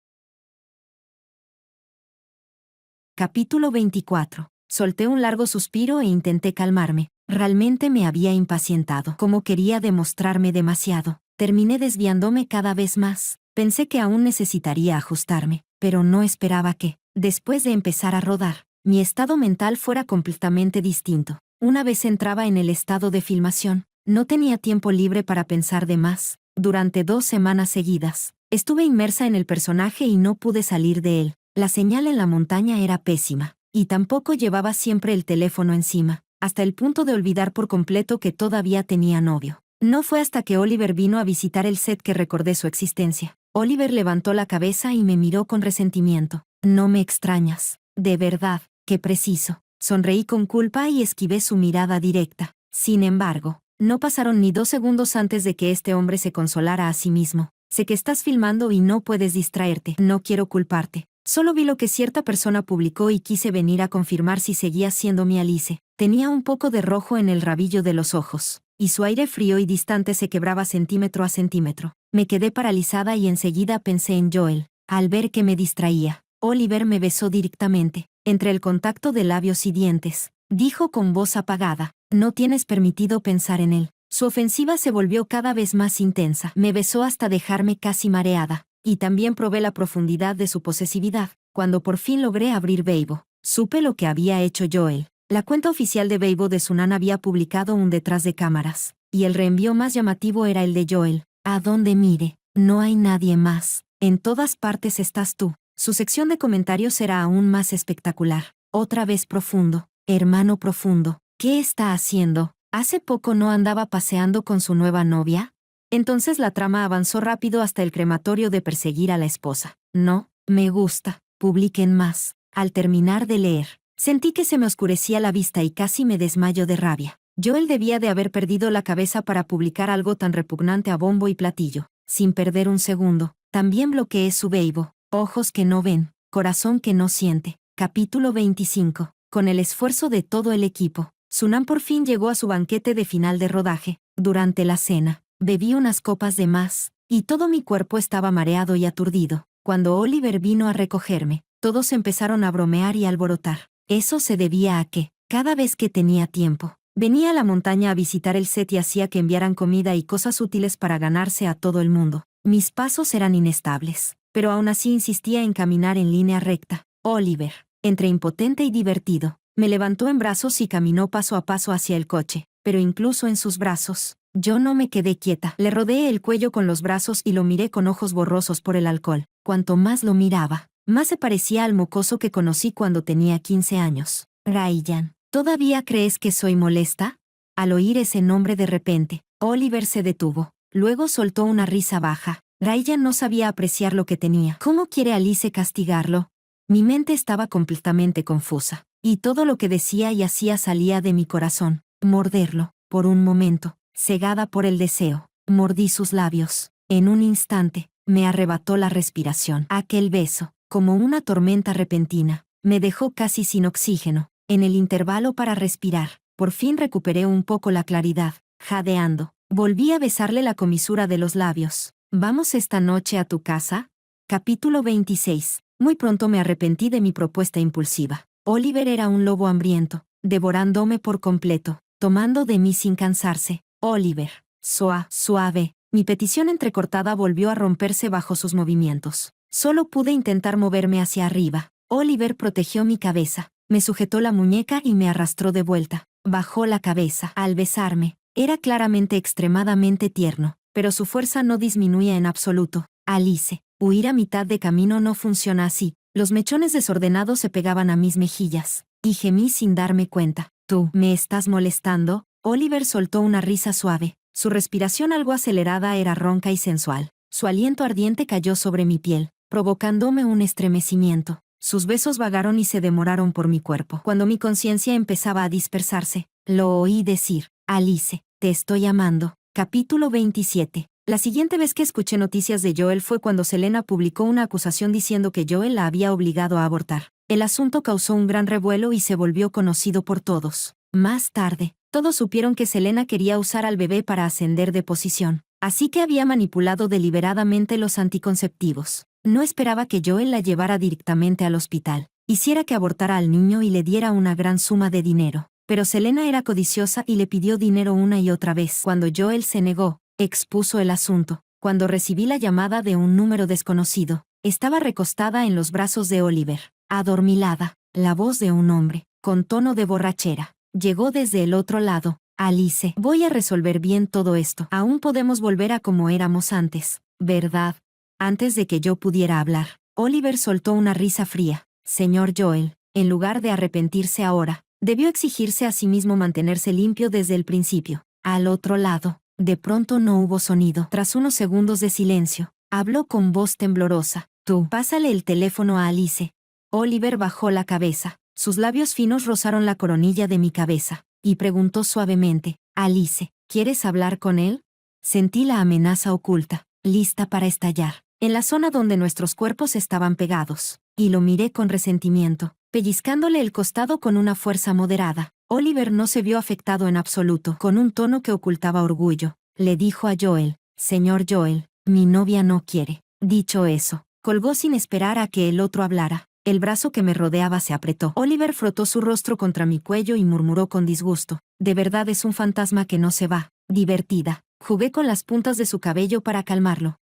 Capítulo 24. Solté un largo suspiro e intenté calmarme. Realmente me había impacientado. Como quería demostrarme demasiado. Terminé desviándome cada vez más. Pensé que aún necesitaría ajustarme, pero no esperaba que, después de empezar a rodar, mi estado mental fuera completamente distinto. Una vez entraba en el estado de filmación, no tenía tiempo libre para pensar de más. Durante 2 semanas seguidas, estuve inmersa en el personaje y no pude salir de él. La señal en la montaña era pésima, y tampoco llevaba siempre el teléfono encima, hasta el punto de olvidar por completo que todavía tenía novio. No fue hasta que Oliver vino a visitar el set que recordé su existencia. Oliver levantó la cabeza y me miró con resentimiento. No me extrañas. De verdad, qué preciso. Sonreí con culpa y esquivé su mirada directa. Sin embargo, no pasaron ni 2 segundos antes de que este hombre se consolara a sí mismo. Sé que estás filmando y no puedes distraerte. No quiero culparte. Solo vi lo que cierta persona publicó y quise venir a confirmar si seguía siendo mi Alice. Tenía un poco de rojo en el rabillo de los ojos, y su aire frío y distante se quebraba centímetro a centímetro. Me quedé paralizada y enseguida pensé en Joel. Al ver que me distraía, Oliver me besó directamente, entre el contacto de labios y dientes. Dijo con voz apagada, no tienes permitido pensar en él. Su ofensiva se volvió cada vez más intensa. Me besó hasta dejarme casi mareada. Y también probé la profundidad de su posesividad. Cuando por fin logré abrir Weibo, supe lo que había hecho Joel. La cuenta oficial de Weibo de Xunan había publicado un detrás de cámaras, y el reenvío más llamativo era el de Joel. A donde mire, no hay nadie más. En todas partes estás tú. Su sección de comentarios era aún más espectacular. Otra vez profundo. Hermano profundo. ¿Qué está haciendo? ¿Hace poco no andaba paseando con su nueva novia? Entonces la trama avanzó rápido hasta el crematorio de perseguir a la esposa. No, me gusta, publiquen más. Al terminar de leer, sentí que se me oscurecía la vista y casi me desmayo de rabia. Joel debía de haber perdido la cabeza para publicar algo tan repugnante a bombo y platillo. Sin perder un segundo, también bloqueé su Weibo. Ojos que no ven, corazón que no siente. Capítulo 25. Con el esfuerzo de todo el equipo, Xunan por fin llegó a su banquete de final de rodaje. Durante la cena, bebí unas copas de más, y todo mi cuerpo estaba mareado y aturdido. Cuando Oliver vino a recogerme, todos empezaron a bromear y alborotar. Eso se debía a que, cada vez que tenía tiempo, venía a la montaña a visitar el set y hacía que enviaran comida y cosas útiles para ganarse a todo el mundo. Mis pasos eran inestables, pero aún así insistía en caminar en línea recta. Oliver, entre impotente y divertido, me levantó en brazos y caminó paso a paso hacia el coche, pero incluso en sus brazos, yo no me quedé quieta. Le rodeé el cuello con los brazos y lo miré con ojos borrosos por el alcohol. Cuanto más lo miraba, más se parecía al mocoso que conocí cuando tenía 15 años. Ryan, ¿todavía crees que soy molesta? Al oír ese nombre de repente, Oliver se detuvo. Luego soltó una risa baja. Ryan no sabía apreciar lo que tenía. ¿Cómo quiere Alice castigarlo? Mi mente estaba completamente confusa, y todo lo que decía y hacía salía de mi corazón. Morderlo, por un momento. Cegada por el deseo, mordí sus labios. En un instante, me arrebató la respiración. Aquel beso, como una tormenta repentina, me dejó casi sin oxígeno. En el intervalo para respirar, por fin recuperé un poco la claridad. Jadeando, volví a besarle la comisura de los labios. ¿Vamos esta noche a tu casa? Capítulo 26. Muy pronto me arrepentí de mi propuesta impulsiva. Oliver era un lobo hambriento, devorándome por completo, tomando de mí sin cansarse. Oliver, suave. Mi petición entrecortada volvió a romperse bajo sus movimientos. Solo pude intentar moverme hacia arriba. Oliver protegió mi cabeza, me sujetó la muñeca y me arrastró de vuelta. Bajó la cabeza al besarme. Era claramente extremadamente tierno, pero su fuerza no disminuía en absoluto. Alice, huir a mitad de camino no funciona así. Los mechones desordenados se pegaban a mis mejillas, y gemí sin darme cuenta. ¿Tú me estás molestando? Oliver soltó una risa suave. Su respiración algo acelerada era ronca y sensual. Su aliento ardiente cayó sobre mi piel, provocándome un estremecimiento. Sus besos vagaron y se demoraron por mi cuerpo. Cuando mi conciencia empezaba a dispersarse, lo oí decir: Alice, te estoy amando. Capítulo 27. La siguiente vez que escuché noticias de Joel fue cuando Selena publicó una acusación diciendo que Joel la había obligado a abortar. El asunto causó un gran revuelo y se volvió conocido por todos. Más tarde, todos supieron que Selena quería usar al bebé para ascender de posición, así que había manipulado deliberadamente los anticonceptivos. No esperaba que Joel la llevara directamente al hospital, hiciera que abortara al niño y le diera una gran suma de dinero. Pero Selena era codiciosa y le pidió dinero una y otra vez. Cuando Joel se negó, expuso el asunto. Cuando recibí la llamada de un número desconocido, estaba recostada en los brazos de Oliver, adormilada. La voz de un hombre, con tono de borrachera, llegó desde el otro lado. Alice, voy a resolver bien todo esto. Aún podemos volver a como éramos antes, ¿verdad? Antes de que yo pudiera hablar, Oliver soltó una risa fría. Señor Joel, en lugar de arrepentirse ahora, debió exigirse a sí mismo mantenerse limpio desde el principio. Al otro lado, de pronto no hubo sonido. Tras unos segundos de silencio, habló con voz temblorosa. Tú, pásale el teléfono a Alice. Oliver bajó la cabeza. Sus labios finos rozaron la coronilla de mi cabeza, y preguntó suavemente: Alice, ¿quieres hablar con él? Sentí la amenaza oculta, lista para estallar, en la zona donde nuestros cuerpos estaban pegados, y lo miré con resentimiento, pellizcándole el costado con una fuerza moderada. Oliver no se vio afectado en absoluto. Con un tono que ocultaba orgullo, le dijo a Joel: Señor Joel, mi novia no quiere. Dicho eso, colgó sin esperar a que el otro hablara. El brazo que me rodeaba se apretó. Oliver frotó su rostro contra mi cuello y murmuró con disgusto: de verdad es un fantasma que no se va. Divertida. Jugué con las puntas de su cabello para calmarlo.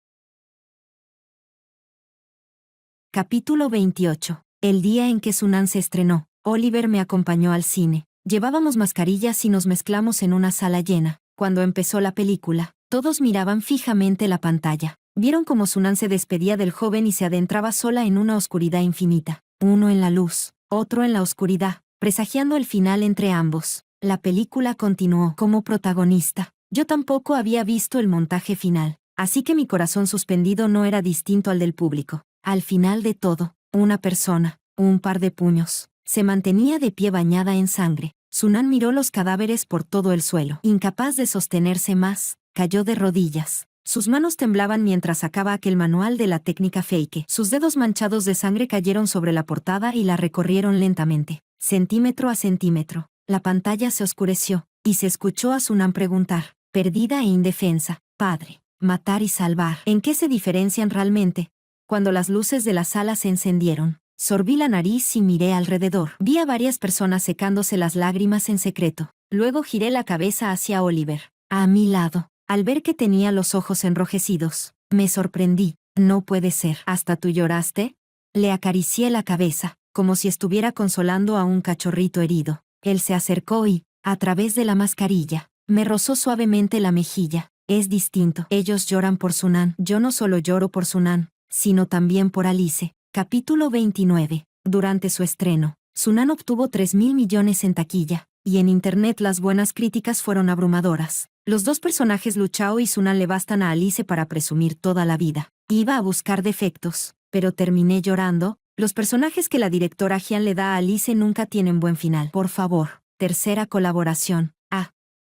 Capítulo 28. El día en que Sunan se estrenó, Oliver me acompañó al cine. Llevábamos mascarillas y nos mezclamos en una sala llena. Cuando empezó la película, todos miraban fijamente la pantalla. Vieron cómo Sunan se despedía del joven y se adentraba sola en una oscuridad infinita. Uno en la luz, otro en la oscuridad, presagiando el final entre ambos. La película continuó. Como protagonista, yo tampoco había visto el montaje final, así que mi corazón suspendido no era distinto al del público. Al final de todo, una persona, un par de puños, se mantenía de pie bañada en sangre. Sunan miró los cadáveres por todo el suelo. Incapaz de sostenerse más, cayó de rodillas. Sus manos temblaban mientras sacaba aquel manual de la técnica Fake. Sus dedos manchados de sangre cayeron sobre la portada y la recorrieron lentamente, centímetro a centímetro. La pantalla se oscureció, y se escuchó a Sunan preguntar, perdida e indefensa: Padre, matar y salvar, ¿en qué se diferencian realmente? Cuando las luces de la sala se encendieron, sorbí la nariz y miré alrededor. Vi a varias personas secándose las lágrimas en secreto. Luego giré la cabeza hacia Oliver, a mi lado. Al ver que tenía los ojos enrojecidos, me sorprendí. No puede ser. ¿Hasta tú lloraste? Le acaricié la cabeza, como si estuviera consolando a un cachorrito herido. Él se acercó y, a través de la mascarilla, me rozó suavemente la mejilla. Es distinto. Ellos lloran por Sunan. Yo no solo lloro por Sunan, sino también por Alice. Capítulo 29. Durante su estreno, Sunan obtuvo 3.000 millones en taquilla, y en internet las buenas críticas fueron abrumadoras. Los dos personajes Luchao y Sunan le bastan a Alice para presumir toda la vida. Iba a buscar defectos, pero terminé llorando. Los personajes que la directora Jian le da a Alice nunca tienen buen final. Por favor. Tercera colaboración.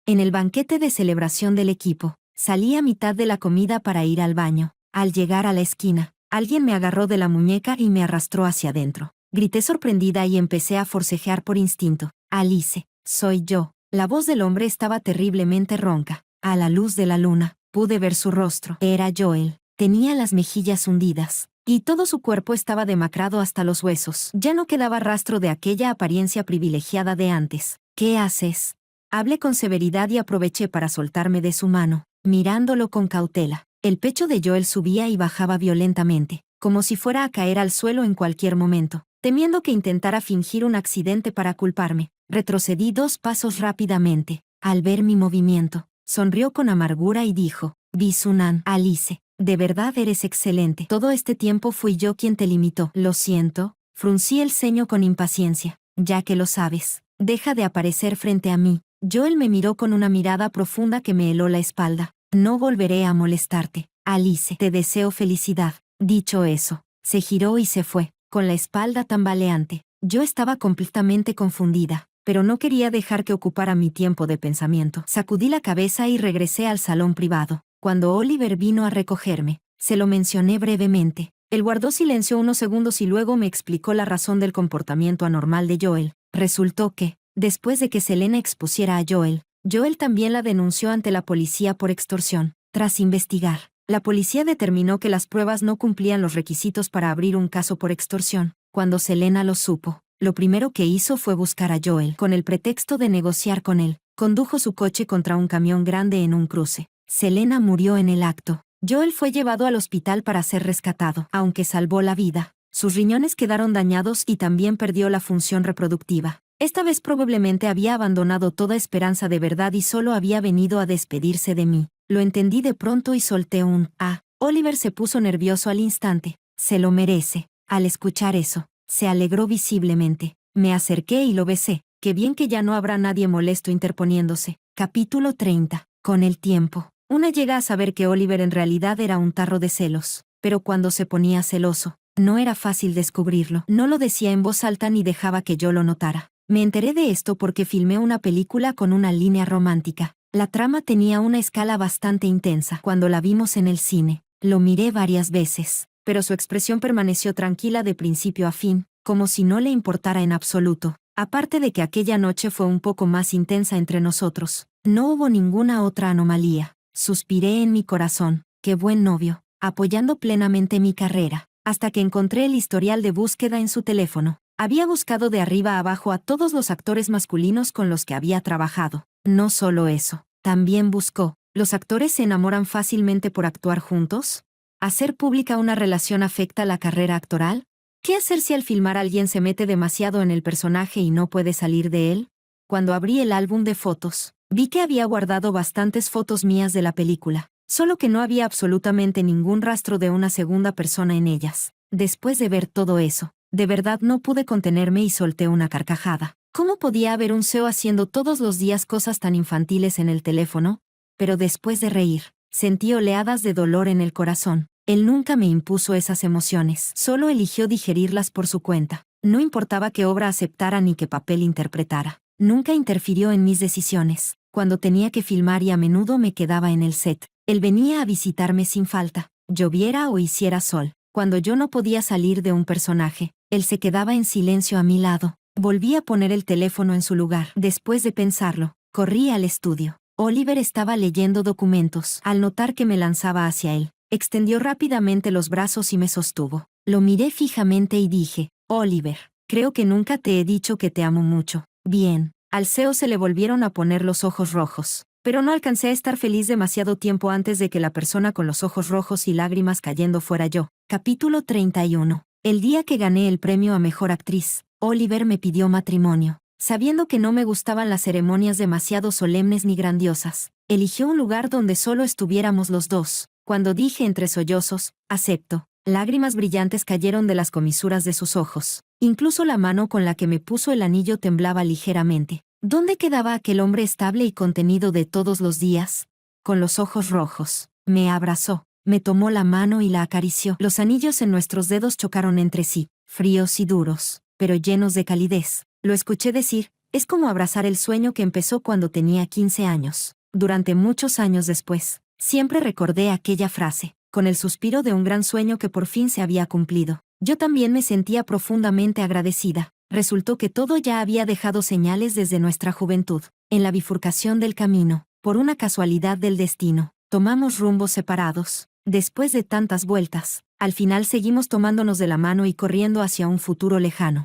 En el banquete de celebración del equipo, Salí a mitad de la comida para ir al baño. Al llegar a la esquina, alguien me agarró de la muñeca y me arrastró hacia adentro. Grité sorprendida y empecé a forcejear por instinto. Alice, soy yo. La voz del hombre estaba terriblemente ronca. A la luz de la luna, pude ver su rostro. Era Joel. Tenía las mejillas hundidas, y todo su cuerpo estaba demacrado hasta los huesos. Ya no quedaba rastro de aquella apariencia privilegiada de antes. ¿Qué haces? Hablé con severidad y aproveché para soltarme de su mano, mirándolo con cautela. El pecho de Joel subía y bajaba violentamente, como si fuera a caer al suelo en cualquier momento. Temiendo que intentara fingir un accidente para culparme, retrocedí 2 pasos rápidamente. Al ver mi movimiento, sonrió con amargura y dijo: Bisunan, Alice, de verdad eres excelente. Todo este tiempo fui yo quien te limitó. Lo siento, fruncí el ceño con impaciencia. Ya que lo sabes, deja de aparecer frente a mí. Joel me miró con una mirada profunda que me heló la espalda. No volveré a molestarte, Alice. Te deseo felicidad. Dicho eso, se giró y se fue, con la espalda tambaleante. Yo estaba completamente confundida, pero no quería dejar que ocupara mi tiempo de pensamiento. Sacudí la cabeza y regresé al salón privado. Cuando Oliver vino a recogerme, se lo mencioné brevemente. Él guardó silencio unos segundos y luego me explicó la razón del comportamiento anormal de Joel. Resultó que, después de que Selena expusiera a Joel, Joel también la denunció ante la policía por extorsión. Tras investigar, la policía determinó que las pruebas no cumplían los requisitos para abrir un caso por extorsión. Cuando Selena lo supo, lo primero que hizo fue buscar a Joel. Con el pretexto de negociar con él, condujo su coche contra un camión grande en un cruce. Selena murió en el acto. Joel fue llevado al hospital para ser rescatado. Aunque salvó la vida, sus riñones quedaron dañados y también perdió la función reproductiva. Esta vez probablemente había abandonado toda esperanza de verdad y solo había venido a despedirse de mí. Lo entendí de pronto y solté un «ah». Oliver se puso nervioso al instante. Se lo merece. Al escuchar eso, se alegró visiblemente. Me acerqué y lo besé. Qué bien que ya no habrá nadie molesto interponiéndose. Capítulo 30. Con el tiempo, una llega a saber que Oliver en realidad era un tarro de celos, pero cuando se ponía celoso, no era fácil descubrirlo. No lo decía en voz alta ni dejaba que yo lo notara. Me enteré de esto porque filmé una película con una línea romántica. La trama tenía una escala bastante intensa. Cuando la vimos en el cine, lo miré varias veces, pero su expresión permaneció tranquila de principio a fin, como si no le importara en absoluto. Aparte de que aquella noche fue un poco más intensa entre nosotros, no hubo ninguna otra anomalía. Suspiré en mi corazón. Qué buen novio, apoyando plenamente mi carrera, hasta que encontré el historial de búsqueda en su teléfono. Había buscado de arriba a abajo a todos los actores masculinos con los que había trabajado. No solo eso, también buscó: ¿los actores se enamoran fácilmente por actuar juntos? ¿Hacer pública una relación afecta la carrera actoral? ¿Qué hacer si al filmar alguien se mete demasiado en el personaje y no puede salir de él? Cuando abrí el álbum de fotos, vi que había guardado bastantes fotos mías de la película, solo que no había absolutamente ningún rastro de una segunda persona en ellas. Después de ver todo eso, de verdad no pude contenerme y solté una carcajada. ¿Cómo podía haber un CEO haciendo todos los días cosas tan infantiles en el teléfono? Pero después de reír, sentí oleadas de dolor en el corazón. Él nunca me impuso esas emociones, solo eligió digerirlas por su cuenta. No importaba qué obra aceptara ni qué papel interpretara. Nunca interfirió en mis decisiones. Cuando tenía que filmar y a menudo me quedaba en el set, él venía a visitarme sin falta, lloviera o hiciera sol. Cuando yo no podía salir de un personaje, él se quedaba en silencio a mi lado. Volví a poner el teléfono en su lugar. Después de pensarlo, corrí al estudio. Oliver estaba leyendo documentos. Al notar que me lanzaba hacia él, extendió rápidamente los brazos y me sostuvo. Lo miré fijamente y dije: Oliver, creo que nunca te he dicho que te amo mucho. Bien. Al CEO se le volvieron a poner los ojos rojos, pero no alcancé a estar feliz demasiado tiempo antes de que la persona con los ojos rojos y lágrimas cayendo fuera yo. Capítulo 31. El día que gané el premio a Mejor Actriz, Oliver me pidió matrimonio. Sabiendo que no me gustaban las ceremonias demasiado solemnes ni grandiosas, eligió un lugar donde solo estuviéramos los dos. Cuando dije entre sollozos, acepto, lágrimas brillantes cayeron de las comisuras de sus ojos. Incluso la mano con la que me puso el anillo temblaba ligeramente. ¿Dónde quedaba aquel hombre estable y contenido de todos los días? Con los ojos rojos, me abrazó, me tomó la mano y la acarició. Los anillos en nuestros dedos chocaron entre sí, fríos y duros, pero llenos de calidez. Lo escuché decir: es como abrazar el sueño que empezó cuando tenía 15 años. Durante muchos años después, Siempre recordé aquella frase, con el suspiro de un gran sueño que por fin se había cumplido. Yo también me sentía profundamente agradecida. Resultó que todo ya había dejado señales desde nuestra juventud. En la bifurcación del camino, por una casualidad del destino, tomamos rumbos separados. Después de tantas vueltas, al final seguimos tomándonos de la mano y corriendo hacia un futuro lejano.